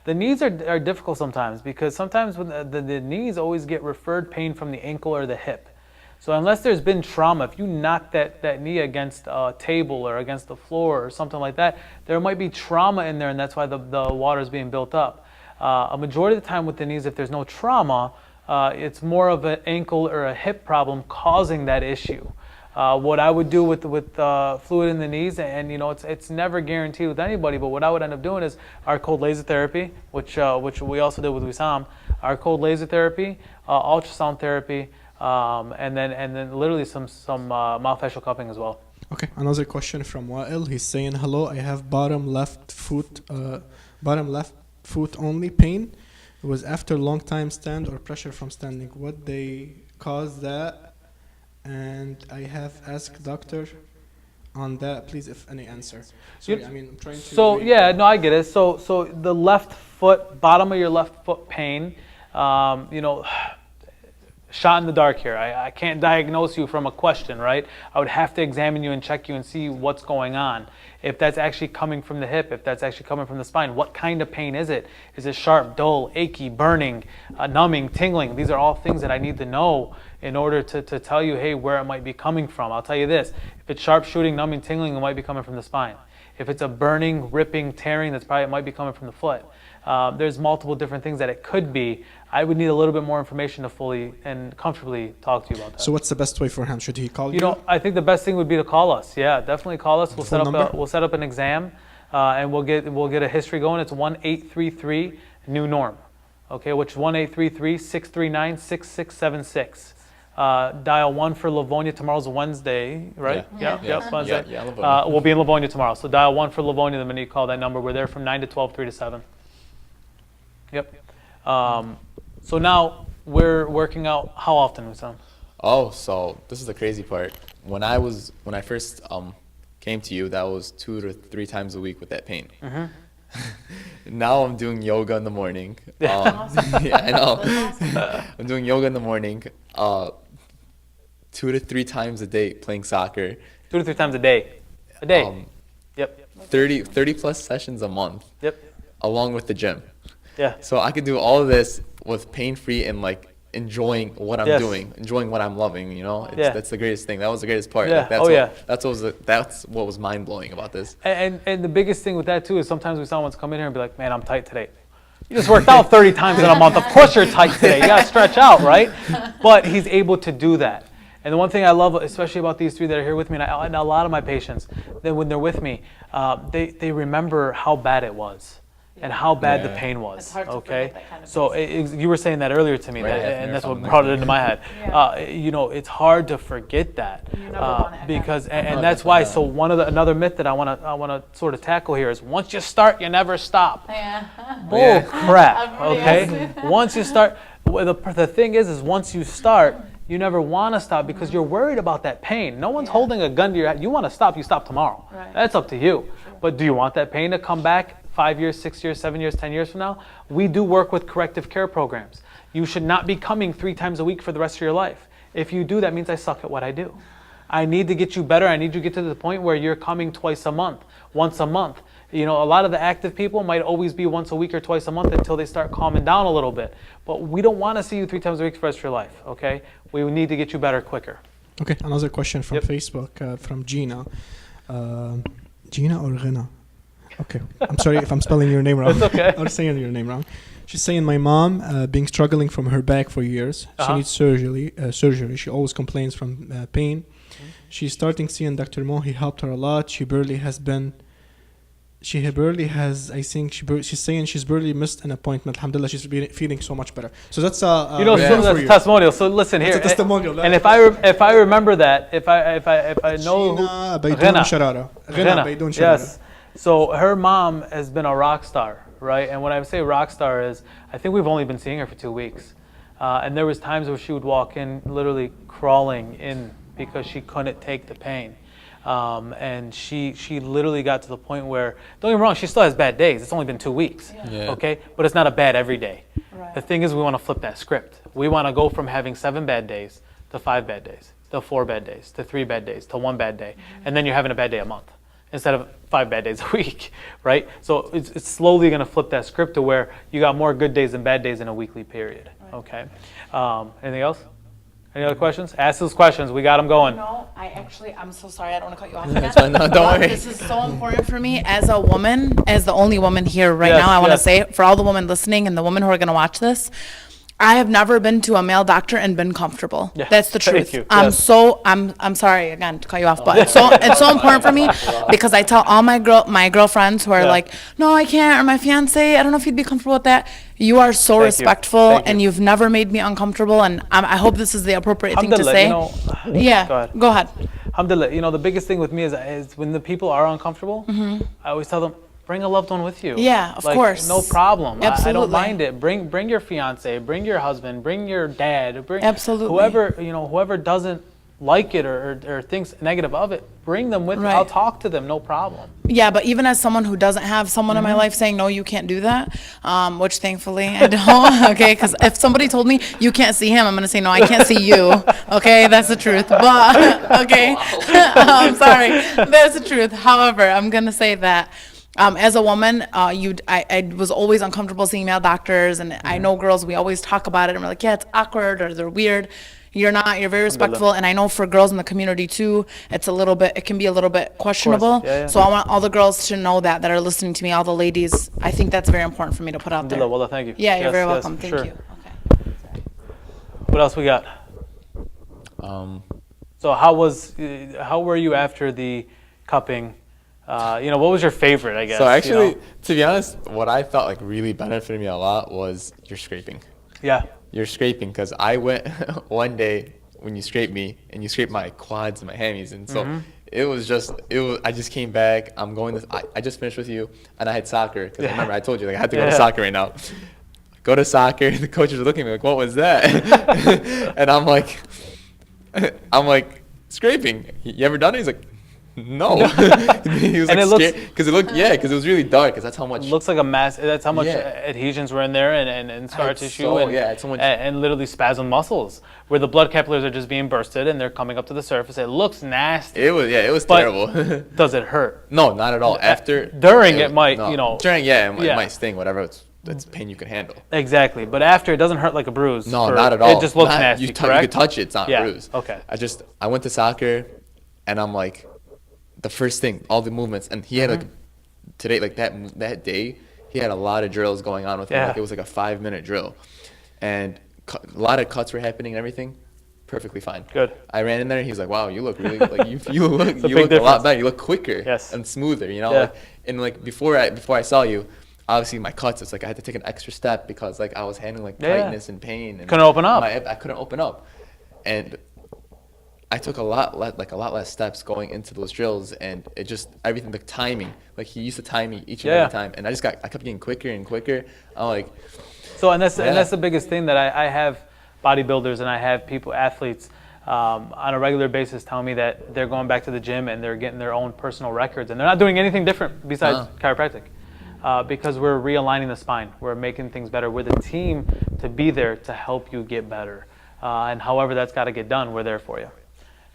S4: the knees are difficult sometimes because sometimes when the knees always get referred pain from the ankle or the hip. So unless there's been trauma, if you knock that knee against a table or against the floor or something like that, there might be trauma in there, and that's why the water is being built up. A majority of the time with the knees, if there's no trauma, it's more of an ankle or a hip problem causing that issue. What I would do with fluid in the knees, and you know, it's never guaranteed with anybody, but what I would end up doing is our cold laser therapy, which we also did with Wissam, our cold laser therapy, ultrasound therapy, and then literally some myofascial cupping as well.
S5: Okay, another question from Wa'il. He's saying, hello, I have bottom left foot only pain. It was after long time stand or pressure from standing. What they cause that? And I have asked doctor on that, please, if any answer. Sorry, I'm trying to.
S4: So yeah, no, I get it. So the left foot, bottom of your left foot pain, you know, shot in the dark here. I can't diagnose you from a question, right? I would have to examine you and check you and see what's going on. If that's actually coming from the hip, if that's actually coming from the spine, what kind of pain is it? Is it sharp, dull, achy, burning, numbing, tingling? These are all things that I need to know in order to tell you, hey, where it might be coming from. I'll tell you this, if it's sharp, shooting, numbing, tingling, it might be coming from the spine. If it's a burning, ripping, tearing, it might be coming from the foot. There's multiple different things that it could be. I would need a little bit more information to fully and comfortably talk to you about that.
S5: So what's the best way for him? Should he call you?
S4: You know, I think the best thing would be to call us. Yeah, definitely call us. We'll set up an exam, and we'll get a history going. It's 1-833 new norm. Okay, which is 1-833-639-6676. Dial 1 for Livonia. Tomorrow's Wednesday, right?
S3: Yeah,
S4: Wednesday.
S3: Yeah, Livonia.
S4: We'll be in Livonia tomorrow. So dial 1 for Livonia the minute you call that number. We're there from 9 to 12, 3 to 7. Yep. So now we're working out how often, Wissam?
S3: Oh, so this is the crazy part. When I first came to you, that was 2 to 3 times a week with that pain.
S4: Mm-hmm.
S3: Now I'm doing yoga in the morning. Yeah, I know. I'm doing yoga in the morning, 2 to 3 times a day playing soccer.
S4: 2 to 3 times a day. A day. Yep.
S3: 30 plus sessions a month.
S4: Yep.
S3: Along with the gym.
S4: Yeah.
S3: So I could do all of this with pain-free and like enjoying what I'm
S4: Yes.
S3: doing, enjoying what I'm loving. You know,
S4: Yeah.
S3: that's the greatest thing. That was the greatest part.
S4: Yeah.
S3: Like, that's
S4: Oh,
S3: what,
S4: yeah.
S3: That's what was mind blowing about this.
S4: And the biggest thing with that too is sometimes we someone's come in here and be like, man, I'm tight today. You just worked out 30 times in a month. Of course you're tight today. You gotta stretch out, right? But he's able to do that. And the one thing I love, especially about these three that are here with me, and a lot of my patients, that when they're with me, they remember how bad it was. And how bad the pain was.
S2: It's hard to
S4: okay,
S2: forget that kind of
S4: so you were saying that earlier to me,
S3: Right,
S4: that,
S3: yeah,
S4: and that's
S3: marathon
S4: what brought it
S3: marathon.
S4: into my head.
S2: Yeah.
S4: You know, it's hard to forget that
S2: You never wanna have
S4: because,
S2: that.
S4: and that's why. So another myth that I wanna sort of tackle here is once you start, you never stop.
S2: Yeah.
S4: Bull crap.
S2: Everybody
S4: Okay, once you start, the thing is once you start, you never want to stop because you're worried about that pain. No one's holding a gun to your head. You want to stop, you stop tomorrow.
S2: Right.
S4: That's up to you. But do you want that pain to come back 5 years, 6 years, 7 years, 10 years from now? We do work with corrective care programs. You should not be coming 3 times a week for the rest of your life. If you do, that means I suck at what I do. I need to get you better. I need you to get to the point where you're coming twice a month, once a month. You know, a lot of the active people might always be once a week or twice a month until they start calming down a little bit. But we don't want to see you 3 times a week for the rest of your life, okay? We need to get you better quicker.
S5: Okay, another question from Facebook from Gina. Gina or Ghina? Okay, I'm sorry if I'm spelling your name wrong.
S4: It's okay.
S5: Or saying your name wrong. She's saying my mom being struggling from her back for years. She needs surgery. She always complains from pain. She's starting seeing Dr. Moe. He helped her a lot. She barely has, I think, she's saying she's barely missed an appointment. Alhamdulillah, she's feeling so much better. So that's a
S4: You know, so that's a testimonial. So listen here.
S5: It's a testimonial.
S4: And if I remember that, if I know
S5: Gina Baydun Sharara. Ghina Baydun Sharara.
S4: Yes. So her mom has been a rock star, right? And when I say rock star is, I think we've only been seeing her for 2 weeks. And there was times where she would walk in literally crawling in because she couldn't take the pain. And she literally got to the point where, don't get me wrong, she still has bad days. It's only been 2 weeks, okay? But it's not a bad every day.
S2: Right.
S4: The thing is we want to flip that script. We want to go from having 7 bad days to 5 bad days, to 4 bad days, to 3 bad days, to 1 bad day. And then you're having a bad day a month instead of 5 bad days a week, right? So it's slowly going to flip that script to where you got more good days than bad days in a weekly period, okay? Anything else? Any other questions? Ask those questions. We got them going.
S2: No, I'm so sorry. I don't want to cut you off again.
S3: That's fine. No, don't worry.
S2: This is so important for me as a woman, as the only woman here right
S4: Yes,
S2: now. I want to
S4: yes.
S2: say for all the women listening and the women who are going to watch this, I have never been to a male doctor and been comfortable.
S4: Yeah,
S2: That's the
S4: thank
S2: truth.
S4: you.
S2: I'm
S4: Yes.
S2: I'm sorry again to cut you off, but it's so important for me because I tell all my girlfriends who are
S4: Yeah.
S2: like, no, I can't, or my fiance, I don't know if you'd be comfortable with that. You are so
S4: Thank you.
S2: respectful,
S4: Thank you.
S2: and you've never made me uncomfortable, and I hope this is the appropriate thing to
S4: Alhamdulillah,
S2: say.
S4: you know,
S2: Yeah, go ahead.
S4: Alhamdulillah, you know, the biggest thing with me is when the people are uncomfortable, I always tell them, bring a loved one with you.
S2: Yeah, of course.
S4: No problem. I don't
S2: Absolutely.
S4: mind it. Bring your fiance, bring your husband, bring your dad, bring
S2: Absolutely.
S4: whoever doesn't like it or thinks negative of it, bring them with me.
S2: Right.
S4: I'll talk to them, no problem.
S2: Yeah, but even as someone who doesn't have someone in my life saying, no, you can't do that, which thankfully I don't, okay? Because if somebody told me, you can't see him, I'm going to say, no, I can't see you, okay? That's the truth. But, okay, I'm sorry. That's the truth. However, I'm going to say that as a woman, I was always uncomfortable seeing male doctors, and I know girls, we always talk about it, and we're like, yeah, it's awkward, or they're weird. You're not, you're very respectful, and I know for girls in the community too, it can be a little bit questionable.
S4: Yeah.
S2: So I want all the girls to know that are listening to me, all the ladies, I think that's very important for me to put out there.
S4: Alhamdulillah, wallah, thank you.
S2: Yeah, you're
S4: Yes,
S2: very
S4: yes,
S2: welcome. Thank
S4: sure.
S2: you. Okay.
S4: What else we got? So how were you after the cupping? What was your favorite, I guess?
S3: So actually, to be honest, what I felt like really benefited me a lot was your scraping.
S4: Yeah.
S3: You're scraping, because I went one day when you scraped me and you scraped my quads and my hammies, and so I just came back. I just finished with you, and I had soccer, because remember I told you I had to go to soccer right now. Go to soccer. The coaches were looking at me like, what was that? And I'm like scraping. You ever done it? He's like, no. He was
S4: And it looks-
S3: because it was really dark, because that's how much.
S4: It looks like a mass. That's how much
S3: Yeah.
S4: adhesions were in there, and scar
S3: It's
S4: tissue,
S3: so-
S4: and
S3: it's so much-
S4: and literally spasm muscles where the blood capillaries are just being bursted and they're coming up to the surface. It looks nasty.
S3: It was
S4: But
S3: terrible.
S4: Does it hurt?
S3: No, not at all. After
S4: During it might,
S3: no.
S4: you know.
S3: During, it
S4: Yeah.
S3: might sting, whatever. It's that's pain you can handle.
S4: Exactly, but after it doesn't hurt like a bruise.
S3: No, not at all.
S4: It just looks
S3: Not-
S4: nasty,
S3: you
S4: correct?
S3: could touch it, it's not
S4: Yeah,
S3: a bruise.
S4: okay.
S3: I went to soccer, and I'm like, the first thing, all the movements, and he had like, today, like that day, he had a lot of drills going on with him.
S4: Yeah.
S3: Like it was like a 5-minute drill, and a lot of cuts were happening and everything. Perfectly fine.
S4: Good.
S3: I ran in there and he was like, "Wow, you look really like you look
S4: a
S3: you
S4: big
S3: look a lot
S4: difference.
S3: better. You look quicker
S4: Yes.
S3: and smoother." You know,
S4: Yeah.
S3: like, and like before I saw you, obviously my cuts, it's like I had to take an extra step because like I was handling like
S4: Yeah.
S3: tightness and pain. And
S4: Couldn't open up.
S3: I couldn't open up, and I took a lot less steps going into those drills, and it just everything, the timing, like he used to time me each and
S4: Yeah.
S3: every time, and I kept getting quicker and quicker. I'm like,
S4: So and that's
S3: Yeah.
S4: the biggest thing that I have bodybuilders and I have athletes on a regular basis telling me that they're going back to the gym and they're getting their own personal records and they're not doing anything different besides chiropractic because we're realigning the spine. We're making things better. We're the team to be there to help you get better. And however that's got to get done, we're there for you.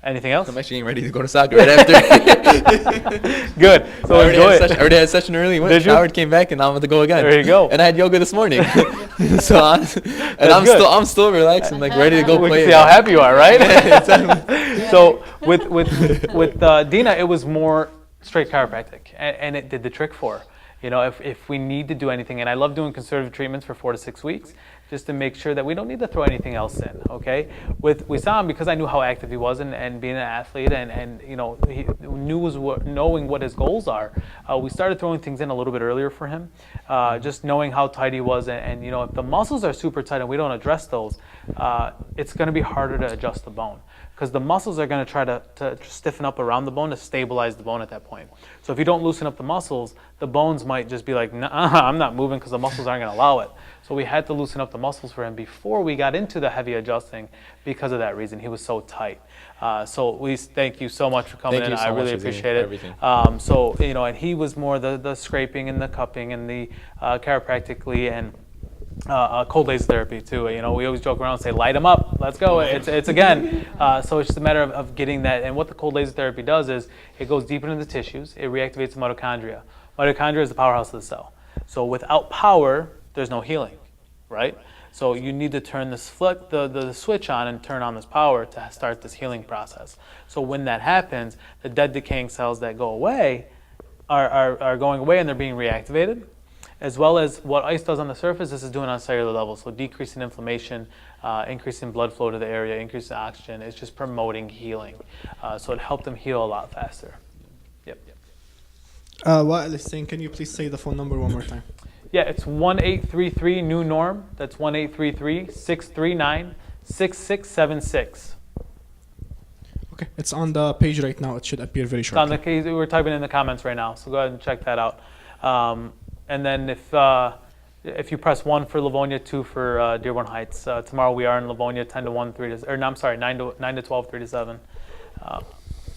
S4: Anything else?
S3: I'm actually getting ready to go to soccer right after.
S4: Good. So enjoy it.
S3: I already had a session early, went,
S4: Did you?
S3: showered, came back, and now I'm about to go again.
S4: There you go.
S3: And I had yoga this morning. So I'm
S4: good.
S3: still relaxed and like ready to go
S4: We
S3: play.
S4: can see how happy you are, right?
S3: Exactly.
S4: So with Dina, it was more straight chiropractic, and it did the trick for her. You know, if we need to do anything, and I love doing conservative treatments for 4 to 6 weeks, just to make sure that we don't need to throw anything else in, okay? With Wissam, because I knew how active he was and being an athlete and you know, he knowing what his goals are, we started throwing things in a little bit earlier for him, just knowing how tight he was and you know, if the muscles are super tight and we don't address those, it's gonna be harder to adjust the bone. Because the muscles are going to try to stiffen up around the bone to stabilize the bone at that point. So if you don't loosen up the muscles, the bones might just be like, nah, I'm not moving because the muscles aren't going to allow it. So we had to loosen up the muscles for him before we got into the heavy adjusting because of that reason. He was so tight. So we thank you so much for coming in. I really appreciate it.
S3: Everything.
S4: So, you know, and he was more the scraping and the cupping and the chiropractically and cold laser therapy too. You know, we always joke around and say, light them up, let's go. It's again. So it's just a matter of getting that. And what the cold laser therapy does is it goes deep into the tissues. It reactivates the mitochondria. Mitochondria is the powerhouse of the cell. So without power, there's no healing, right? So you need to turn this the switch on and turn on this power to start this healing process. So when that happens, the dead decaying cells that go away are going away and they're being reactivated. As well as what ice does on the surface, this is doing on cellular level. So decreasing inflammation, increasing blood flow to the area, increasing oxygen. It's just promoting healing. So it helped them heal a lot faster. Yep.
S5: Wael is saying, can you please say the phone number one more time?
S4: Yeah, it's 1-833 new norm. That's 1-833-639-6676.
S5: Okay, it's on the page right now. It should appear very
S4: It's on
S5: shortly.
S4: we're typing in the comments right now, so go ahead and check that out. And then if you press 1 for Livonia, 2 for Dearborn Heights. Tomorrow we are in Livonia 10 to 1, 3 to, or no, I'm sorry, 9 to 12, 3 to 7.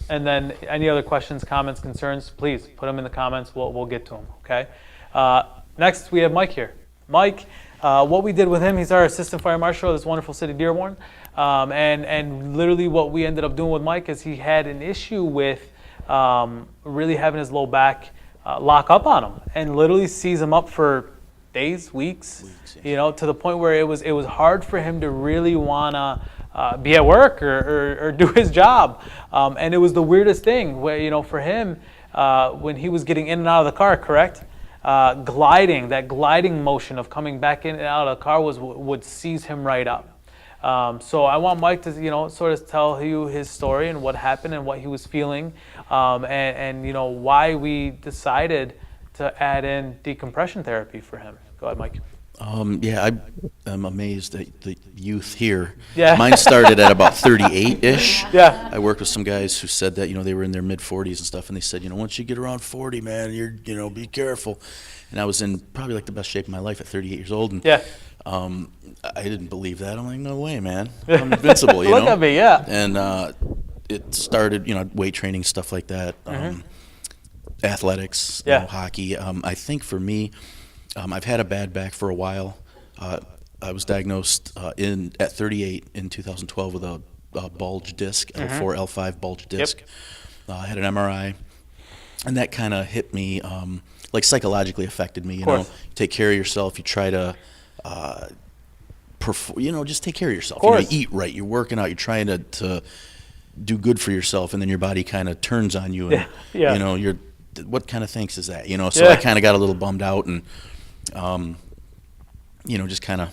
S4: And then any other questions, comments, concerns, please put them in the comments. We'll get to them. Okay. Next we have Mike here. Mike, what we did with him, he's our assistant fire marshal of this wonderful city, Dearborn. And literally what we ended up doing with Mike is he had an issue with really having his low back lock up on him and literally seize him up for days, weeks, you know, to the point where it was hard for him to really wanna be at work or do his job. And it was the weirdest thing where, you know, for him, when he was getting in and out of the car, correct? That gliding motion of coming back in and out of the car would seize him right up. So I want Mike to, you know, sort of tell you his story and what happened and what he was feeling, and you know, why we decided to add in decompression therapy for him. Go ahead, Mike.
S6: Yeah, I'm amazed at the youth here.
S4: Yeah.
S6: Mine started at about 38-ish.
S4: Yeah.
S6: I worked with some guys who said that, you know, they were in their mid-40s and stuff, and they said, you know, once you get around 40, man, you know, be careful. And I was in probably like the best shape of my life at 38 years old. And,
S4: Yeah.
S6: I didn't believe that. I'm like, no way, man. I'm invincible, you know?
S4: Look at me, yeah.
S6: And it started, you know, weight training, stuff like that, athletics, you
S4: Yeah.
S6: know, hockey. I think for me, I've had a bad back for a while. I was diagnosed at 38 in 2012 with a bulge disc, L4, L5 bulge disc. I had an MRI. and that kind of hit me, like psychologically affected me. You know, you take care of yourself. You try to, just take care of yourself. You eat right. You're working out. You're trying to do good for yourself, and then your body kind of turns on you, and you know, what kind of thanks is that? You know, so I kind of got a little bummed out, and just kind of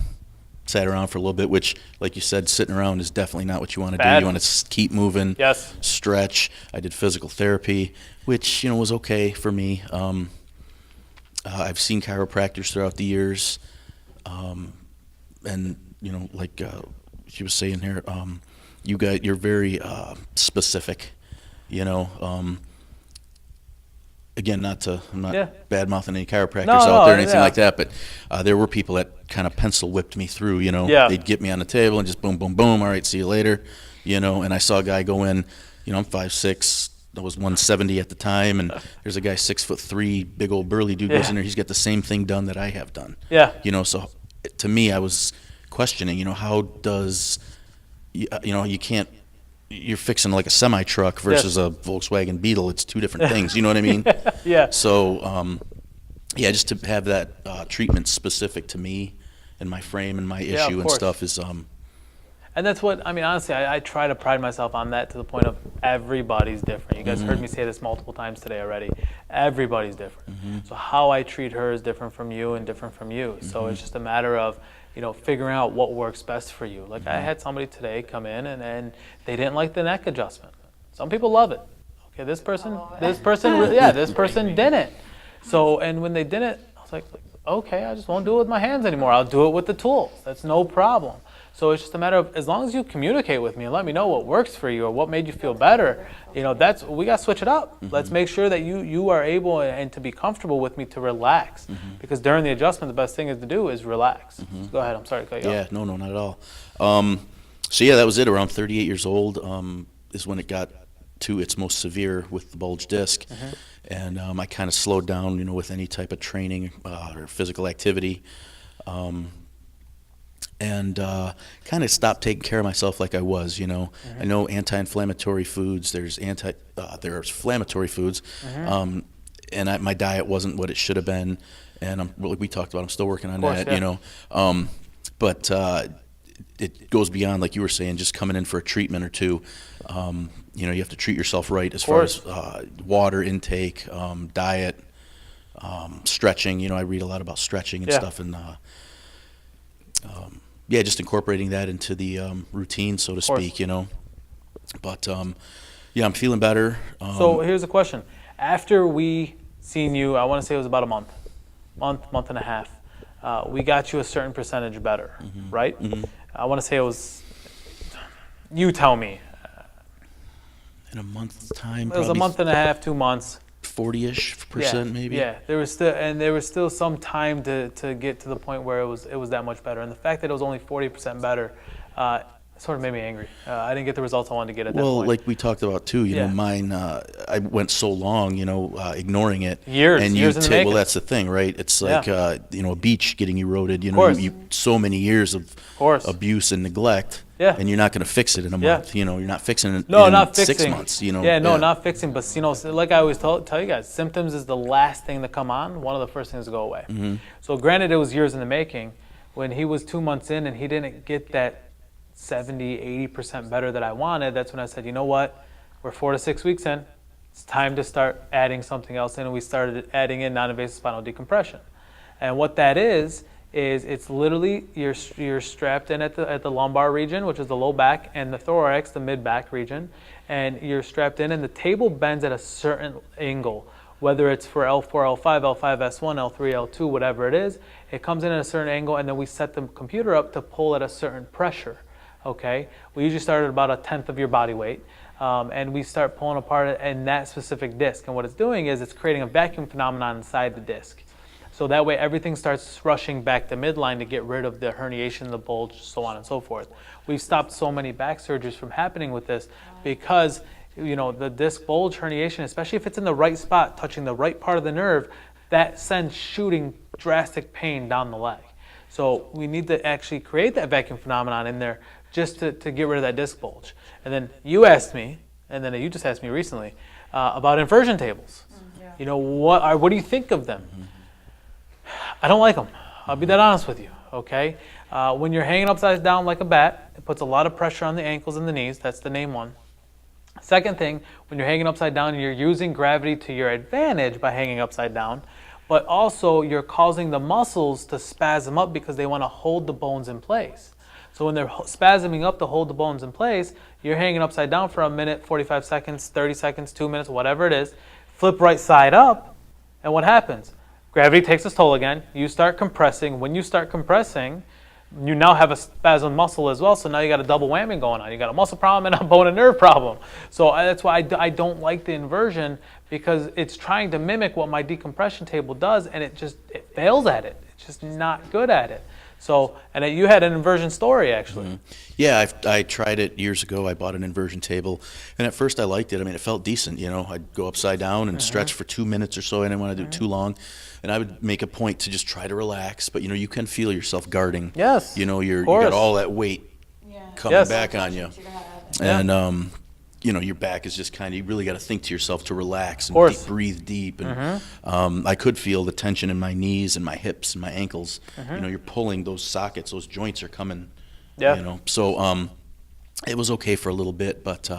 S6: sat around for a little bit, which, like you said, sitting around is definitely not what you want to do. You want to keep moving, stretch. I did physical therapy, which, was okay for me. I've seen chiropractors throughout the years, and, like she was saying here, you're very specific, again, I'm not bad-mouthing any chiropractors out there or anything like that, but there were people that kind of pencil whipped me through, They'd get me on the table and just boom, boom, boom, all right, see you later, and I saw a guy go in, I'm 5'6", I was 170 at the time, and there's a guy 6'3", big old burly dude goes in there, he's got the same thing done that I have done. So to me, I was questioning, how does, you can't, you're fixing like a semi-truck versus a Volkswagen Beetle. It's two different things. You know what I mean? So, just to have that treatment specific to me and my frame and my issue and stuff is.
S4: And that's what, honestly, I try to pride myself on that to the point of everybody's different. You guys heard me say this multiple times today already. Everybody's different. So how I treat her is different from you and different from you. So it's just a matter of, figuring out what works best for you. Like I had somebody today come in and they didn't like the neck adjustment. Some people love it. Okay, this person didn't. So, and when they didn't, I was like, okay, I just won't do it with my hands anymore. I'll do it with the tools. That's no problem. So it's just a matter of, as long as you communicate with me and let me know what works for you or what made you feel better, we got to switch it up. Let's make sure that you are able and to be comfortable with me to relax. Because during the adjustment, the best thing is to do is relax. So go ahead, I'm sorry to cut you off.
S6: No, not at all. That was it. Around 38 years old is when it got to its most severe with the bulge disc. And I kind of slowed down, with any type of training or physical activity. And kind of stopped taking care of myself like I was, I know anti-inflammatory foods. There's inflammatory foods, and my diet wasn't what it should have been. And we talked about, I'm still working on that, But it goes beyond, like you were saying, just coming in for a treatment or two. You have to treat yourself right as far as water intake, diet, stretching. I read a lot about stretching and stuff, and just incorporating that into the routine, so to speak, But, I'm feeling better.
S4: So here's a question. After we seen you, I want to say it was about a month and a half, we got you a certain percentage better, right? I want to say it was, you tell me.
S6: In a month's time,
S4: it was a month and a half, 2 months.
S6: 40-ish% maybe.
S4: Yeah, there was still some time to get to the point where it was that much better, and the fact that it was only 40% better sort of made me angry. I didn't get the results I wanted to get at that point.
S6: Well, like we talked about too, mine. I went so long, ignoring it.
S4: Years in the making.
S6: Well, that's the thing, right? It's like a beach getting eroded. So many years of abuse and neglect.
S4: Yeah.
S6: And you're not going to fix it in a month. You're not fixing it
S4: not
S6: in 6
S4: fixing.
S6: months.
S4: Not fixing. But like I always tell you guys, symptoms is the last thing to come on. One of the first things to go away. So granted, it was years in the making. When he was 2 months in and he didn't get that 70-80% better that I wanted, that's when I said, you know what? We're 4 to 6 weeks in. It's time to start adding something else in, and we started adding in non-invasive spinal decompression. And what that is it's literally you're strapped in at the lumbar region, which is the low back, and the thorax, the mid back region, and you're strapped in, and the table bends at a certain angle, whether it's for L4, L5, L5S1, L3, L2, whatever it is. It comes in at a certain angle, and then we set the computer up to pull at a certain pressure. Okay, we usually start at about 1/10 of your body weight, and we start pulling apart in that specific disc. And what it's doing is it's creating a vacuum phenomenon inside the disc. So that way everything starts rushing back to midline to get rid of the herniation, the bulge, so on and so forth. We've stopped so many back surgeries from happening with this because the disc bulge herniation, especially if it's in the right spot, touching the right part of the nerve, that sends shooting drastic pain down the leg. So we need to actually create that vacuum phenomenon in there just to get rid of that disc bulge. And then you asked me, and then you just asked me recently, about inversion tables. You know, what do you think of them? I don't like them. I'll be that honest with you, okay? When you're hanging upside down like a bat, it puts a lot of pressure on the ankles and the knees. That's the main one. Second thing, when you're hanging upside down, you're using gravity to your advantage by hanging upside down, but also you're causing the muscles to spasm up because they want to hold the bones in place. So when they're spasming up to hold the bones in place, you're hanging upside down for a minute, 45 seconds, 30 seconds, 2 minutes, whatever it is, flip right side up, and what happens? Gravity takes its toll again. You start compressing. When you start compressing, you now have a spasm muscle as well, so now you got a double whammy going on. You got a muscle problem and a bone and nerve problem. So that's why I don't like the inversion, because it's trying to mimic what my decompression table does, and it fails at it. It's just not good at it. So, and you had an inversion story, actually.
S6: Mm-hmm. Yeah, I tried it years ago. I bought an inversion table, and at first I liked it. I mean, it felt decent, you know. I'd go upside down and stretch for 2 minutes or so. I didn't want to do it too long, and I would make a point to just try to relax. But, you know, you can feel yourself guarding.
S4: Yes,
S6: you know, you got all that weight coming back on you. And, you know, your back is just kind of, you really got to think to yourself to relax and breathe deep. And I could feel the tension in my knees and my hips and my ankles. You know, you're pulling those sockets, those joints are coming, you know. So it was okay for a little bit, but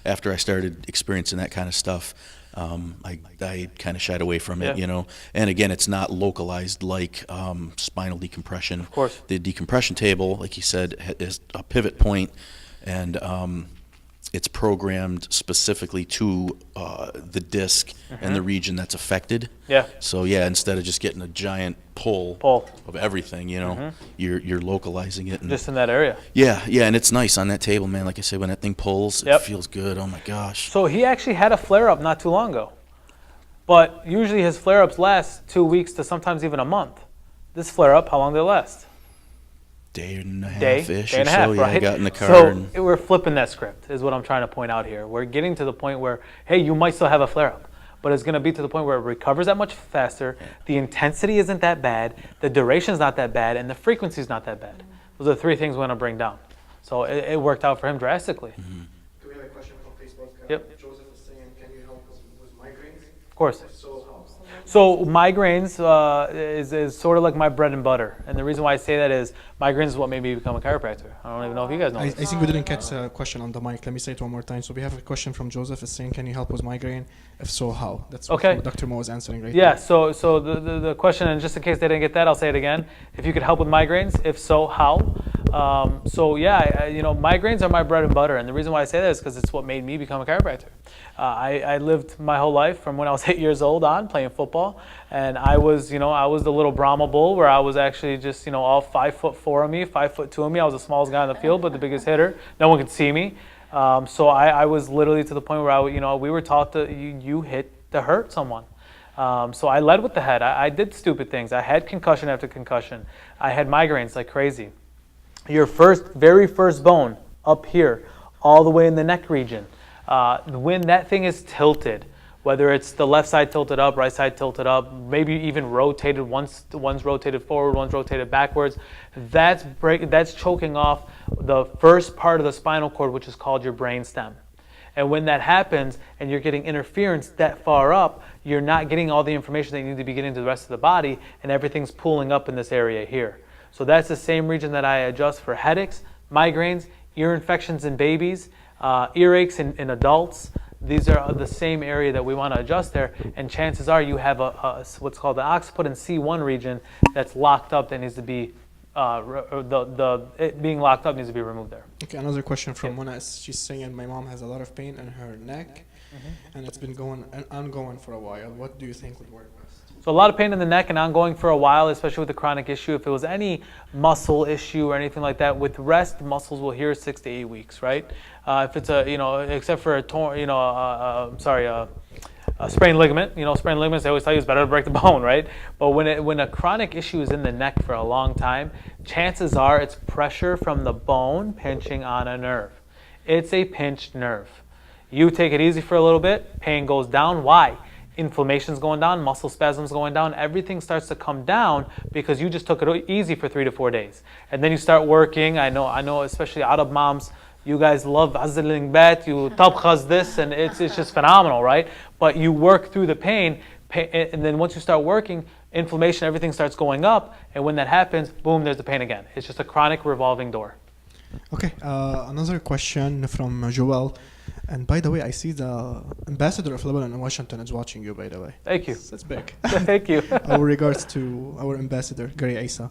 S6: after I started experiencing that kind of stuff, I kind of shied away from it, you know. And again, it's not localized like spinal decompression.
S4: Of course.
S6: The decompression table, like you said, is a pivot point, and it's programmed specifically to the disc and the region that's affected. Yeah. So yeah, instead of just getting a giant pull of everything, you know, you're localizing it. And
S4: just in that area.
S6: Yeah, yeah, and it's nice on that table, man. Like I said, when that thing pulls, it feels good. Oh my gosh.
S4: So he actually had a flare-up not too long ago, but usually his flare-ups last 2 weeks to sometimes even a month. This flare-up, how long did it last?
S6: Day and a half-ish
S4: day and
S6: or
S4: a half,
S6: so. Yeah,
S4: right?
S6: I got in the car.
S4: So we're flipping that script, is what I'm trying to point out here. We're getting to the point where, hey, you might still have a flare-up, but it's going to be to the point where it recovers that much faster. The intensity isn't that bad, the duration's not that bad, and the frequency's not that bad. Those are the three things we want to bring down. So it worked out for him drastically.
S5: Do we have a question from Facebook?
S4: Yep.
S5: Joseph is saying, can you help us with migraines?
S4: Of course.
S5: So how?
S4: So migraines is sort of like my bread and butter. And the reason why I say that is migraines is what made me become a chiropractor. I don't even know if you guys know.
S5: I think we didn't catch the question on the mic. Let me say it one more time. So we have a question from Joseph is saying, can you help with migraine? If so, how? That's what Dr. Moe is answering right
S4: now.
S5: now.
S4: So the question, and just in case they didn't get that, I'll say it again. If you could help with migraines, if so, how? You know, migraines are my bread and butter. And the reason why I say that is because it's what made me become a chiropractor. I lived my whole life from when I was 8 years old on playing football, and I was the little Brahma bull, where I was actually just, you know, all 5'4" of me, 5'2" of me. I was the smallest guy on the field, but the biggest hitter. No one could see me. So I was literally to the point where we were taught to you hit to hurt someone. So I led with the head. I did stupid things. I had concussion after concussion. I had migraines like crazy. Your very first bone up here, all the way in the neck region. When that thing is tilted, whether it's the left side tilted up, right side tilted up, maybe even rotated, one's rotated forward, one's rotated backwards, that's choking off the first part of the spinal cord, which is called your brain stem. And when that happens and you're getting interference that far up, you're not getting all the information that you need to be getting to the rest of the body, and everything's pooling up in this area here. So that's the same region that I adjust for headaches, migraines, ear infections in babies, earaches in adults. These are the same area that we want to adjust there, and chances are you have what's called the occiput and C1 region that's locked up that needs to be being locked up needs to be removed there.
S5: Okay, another question from Mona. She's saying, my mom has a lot of pain in her neck, and it's been ongoing for a while. What do you think would work best?
S4: So a lot of pain in the neck and ongoing for a while, especially with the chronic issue. If it was any muscle issue or anything like that, with rest, muscles will heal 6 to 8 weeks, right? If it's except for a sprained ligament, sprained ligaments, they always tell you it's better to break the bone, right? But when a chronic issue is in the neck for a long time, chances are it's pressure from the bone pinching on a nerve. It's a pinched nerve. You take it easy for a little bit, pain goes down. Why? Inflammation's going down, muscle spasms going down, everything starts to come down because you just took it easy for 3 to 4 days. And then you start working. I know especially Arab moms, you guys love azzling bat, you tabkhaz this, and it's just phenomenal, right? But you work through the pain And then once you start working, inflammation, everything starts going up. And when that happens, boom, there's the pain again. It's just a chronic revolving door.
S5: Okay, another question from Joel. And by the way, I see the ambassador of Lebanon in Washington is watching you, by the way.
S4: Thank you.
S5: That's big.
S4: Thank you.
S5: Our regards to our ambassador, Gary Isa.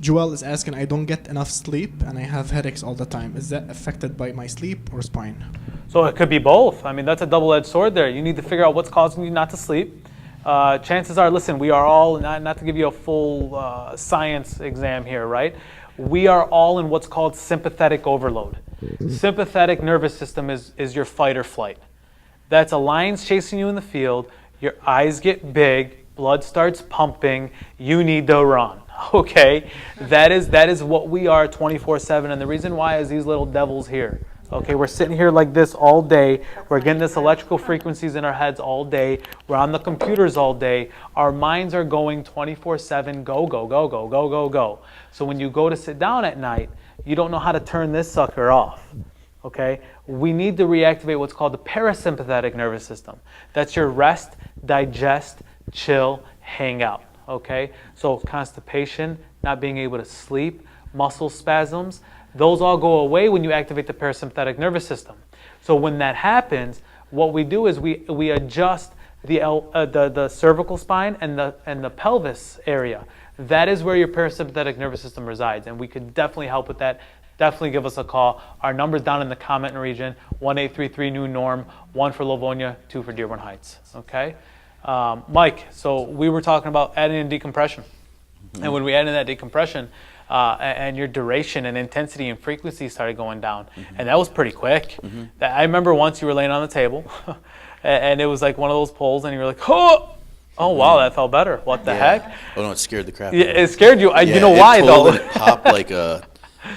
S5: Joel is asking, I don't get enough sleep and I have headaches all the time. Is that affected by my sleep or spine?
S4: So it could be both. I mean, that's a double-edged sword there. You need to figure out what's causing you not to sleep. Chances are, listen, we are all, not to give you a full science exam here, right? We are all in what's called sympathetic overload. Sympathetic nervous system is your fight or flight. That's a lion's chasing you in the field. Your eyes get big, blood starts pumping, you need to run. Okay, that is what we are 24/7, and the reason why is these little devils here. Okay, we're sitting here like this all day. We're getting this electrical frequencies in our heads all day. We're on the computers all day. Our minds are going 24/7. Go, go, go, go, go, go, go. So when you go to sit down at night, you don't know how to turn this sucker off. Okay, we need to reactivate what's called the parasympathetic nervous system. That's your rest, digest, chill, hang out. Okay, so constipation, not being able to sleep, muscle spasms, those all go away when you activate the parasympathetic nervous system. So when that happens, what we do is we adjust the cervical spine and the pelvis area. That is where your parasympathetic nervous system resides, and we can definitely help with that. Definitely give us a call. Our number's down in the comment region, 1-833-NEW-NORM, 1 for Livonia, 2 for Dearborn Heights. Okay. Mike, so we were talking about adding in decompression. And when we add in that decompression, and your duration and intensity and frequency started going down. And that was pretty quick. I remember once you were laying on the table, and it was like one of those poles, and you were like, oh wow, that felt better. What the heck?
S6: Oh, no, it scared the crap out
S4: Yeah,
S6: of me.
S4: it scared you. You know why, though?
S6: It popped like a,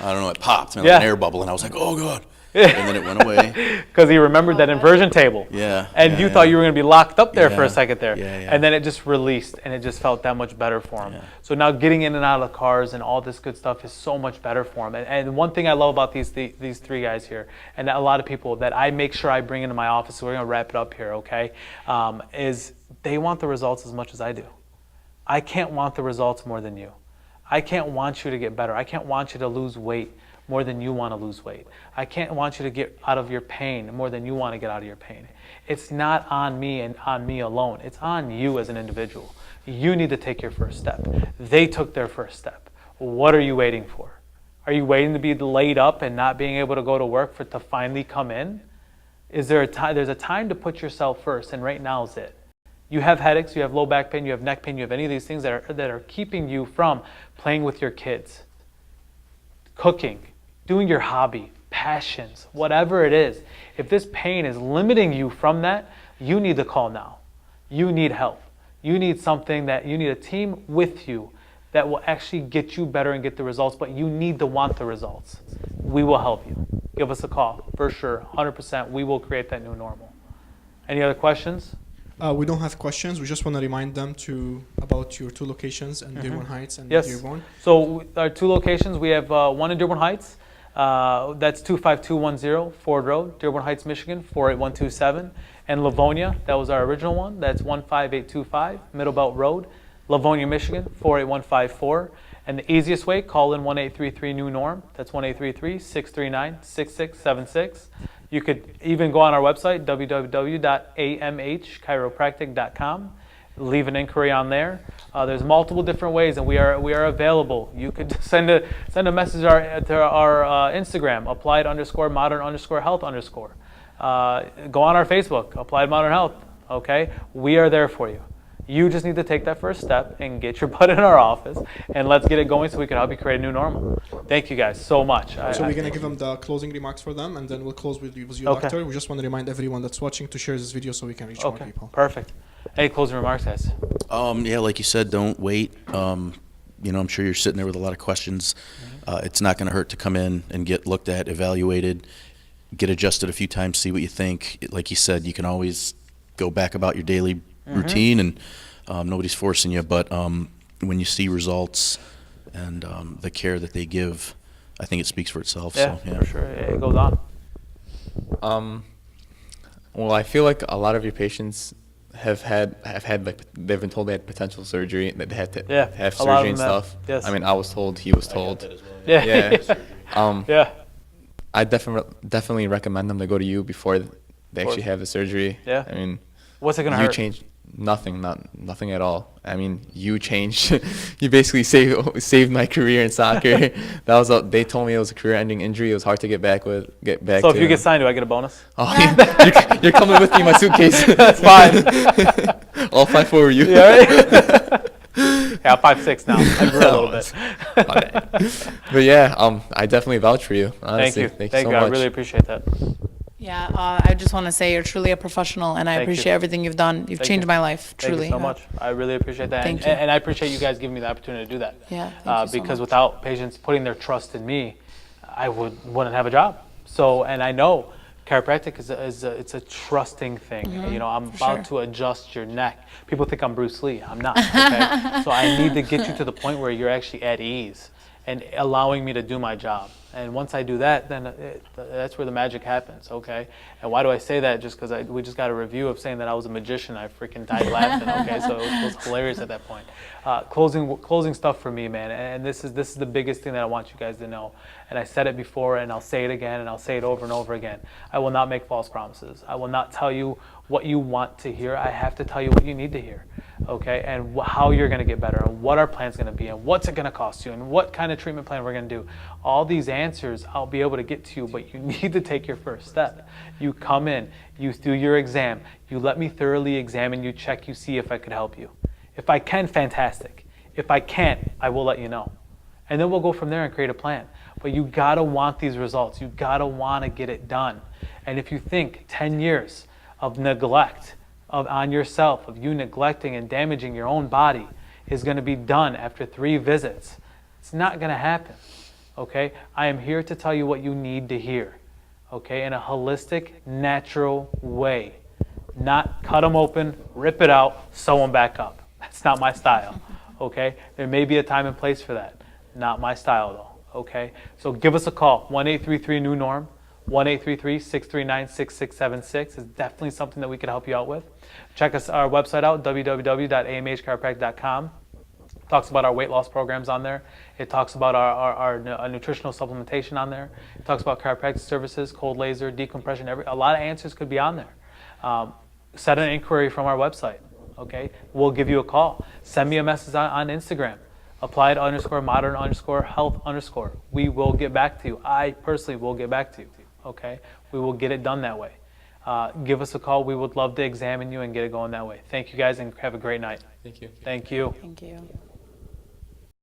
S6: I don't know, it popped, like an air bubble, and I was like, oh, God. And then it went away.
S4: Because he remembered that inversion table.
S6: Yeah.
S4: And you thought you were going to be locked up there for a
S6: Yeah.
S4: second there.
S6: Yeah.
S4: And then it just released, and it just felt that much better for him.
S6: Yeah.
S4: So now getting in and out of the cars and all this good stuff is so much better for him. And one thing I love about these three guys here, and a lot of people that I make sure I bring into my office, so we're going to wrap it up here, okay, is they want the results as much as I do. I can't want the results more than you. I can't want you to get better. I can't want you to lose weight more than you want to lose weight. I can't want you to get out of your pain more than you want to get out of your pain. It's not on me and on me alone. It's on you as an individual. You need to take your first step. They took their first step. What are you waiting for? Are you waiting to be laid up and not being able to go to work to finally come in? Is there a time? There's a time to put yourself first, and right now is it. You have headaches, you have low back pain, you have neck pain, you have any of these things that are keeping you from playing with your kids, cooking, doing your hobby, passions, whatever it is. If this pain is limiting you from that, you need to call now. You need help. You need you need a team with you that will actually get you better and get the results, but you need to want the results. We will help you. Give us a call, for sure, 100%. We will create that new normal. Any other questions?
S5: We don't have questions. We just want to remind them about your 2 locations in Dearborn Heights and
S4: Yes.
S5: Dearborn.
S4: So our 2 locations, we have one in Dearborn Heights. That's 25210 Ford Road, Dearborn Heights, Michigan, 48127. And Livonia, that was our original one. That's 15825 Middle Belt Road, Livonia, Michigan, 48154. And the easiest way, call in 1-833-NEW-NORM. That's 1-833-639-6676. You could even go on our website, www.amhchiropractic.com. Leave an inquiry on there. There's multiple different ways, and we are available. You could send a message to our Instagram, applied_modern_health_. Go on our Facebook, Applied Modern Health. Okay, we are there for you. You just need to take that first step and get your butt in our office, and let's get it going so we can help you create a new normal. Thank you guys so much.
S5: So we're going to give them the closing remarks for them, and then we'll close with you, Doctor. We just want to remind everyone that's watching to share this video so we can reach more people.
S4: Perfect. Any closing remarks, guys?
S6: Yeah, like you said, don't wait. I'm sure you're sitting there with a lot of questions. It's not going to hurt to come in and get looked at, evaluated, get adjusted a few times, see what you think. Like you said, you can always go back about your daily routine, and nobody's forcing you. But when you see results and the care that they give, I think it speaks for itself.
S4: Yeah, for sure. It goes on.
S3: Well, I feel like a lot of your patients have had like they've been told they had potential surgery, that they had to have
S4: a lot
S3: surgery
S4: of
S3: and
S4: them have.
S3: stuff.
S4: Yes.
S3: I mean, I was told, he was told.
S4: Yeah.
S3: Yeah. I definitely recommend them to go to you before they actually have the surgery.
S4: Yeah.
S3: I mean,
S4: what's it gonna
S3: you
S4: hurt?
S3: changed nothing at all. I mean, you changed. You basically saved my career in soccer. They told me it was a career-ending injury. It was hard to get back
S4: So
S3: to.
S4: if you get signed, do I get a bonus?
S3: Oh, yeah. You're coming with me in my suitcase.
S4: That's fine.
S3: I'll 5'4" you.
S4: Yeah, right? Yeah, I'm 5'6" now. I grew a little bit.
S3: My bad. But yeah, I definitely vouch for you. Honestly.
S4: Thank
S3: Thank
S4: you.
S3: you so much.
S4: I really appreciate that.
S2: Yeah, I just want to say you're truly a professional, and I appreciate everything you've done. You've changed my life, truly.
S4: Thank you so much. I really appreciate that.
S2: Thank you.
S4: And I appreciate you guys giving me the opportunity to do that.
S2: Yeah, thank you so
S4: because
S2: much.
S4: without patients putting their trust in me, I wouldn't have a job. So, and I know chiropractic it's a trusting thing.
S2: Mm-hmm.
S4: You know, I'm about to adjust your neck. People think I'm Bruce Lee. I'm not. Okay? So I need to get you to the point where you're actually at ease and allowing me to do my job. And once I do that, then that's where the magic happens, okay? And why do I say that? Just because we just got a review of saying that I was a magician. I freaking died laughing, okay? So it was hilarious at that point. Closing stuff for me, man. And this is the biggest thing that I want you guys to know. And I said it before, and I'll say it again, and I'll say it over and over again. I will not make false promises. I will not tell you what you want to hear. I have to tell you what you need to hear, okay? And how you're going to get better, and what our plan's going to be, and what's it going to cost you, and what kind of treatment plan we're going to do. All these answers I'll be able to get to you, but you need to take your first step. You come in, you do your exam, you let me thoroughly examine you, check you, see if I could help you. If I can, fantastic. If I can't, I will let you know. And then we'll go from there and create a plan. But you gotta want these results. You gotta wanna get it done. And if you think 10 years of neglect on yourself, of you neglecting and damaging your own body is gonna be done after 3 visits, it's not gonna happen, okay? I am here to tell you what you need to hear, okay? In a holistic, natural way. Not cut them open, rip it out, sew them back up. That's not my style, okay? There may be a time and place for that. Not my style though, okay? So give us a call, 1-833-NEW-NORM, 1-833-639-6676 is definitely something that we could help you out with. Check our website out, www.amhchiropractic.com. Talks about our weight loss programs on there. It talks about our nutritional supplementation on there. It talks about chiropractic services, cold laser, decompression. A lot of answers could be on there. Set an inquiry from our website, okay? We'll give you a call. Send me a message on Instagram, applied_modern_health_. We will get back to you. I personally will get back to you, okay? We will get it done that way. Give us a call. We would love to examine you and get it going that way. Thank you guys and have a great night.
S3: Thank you.
S4: Thank you.
S2: Thank you.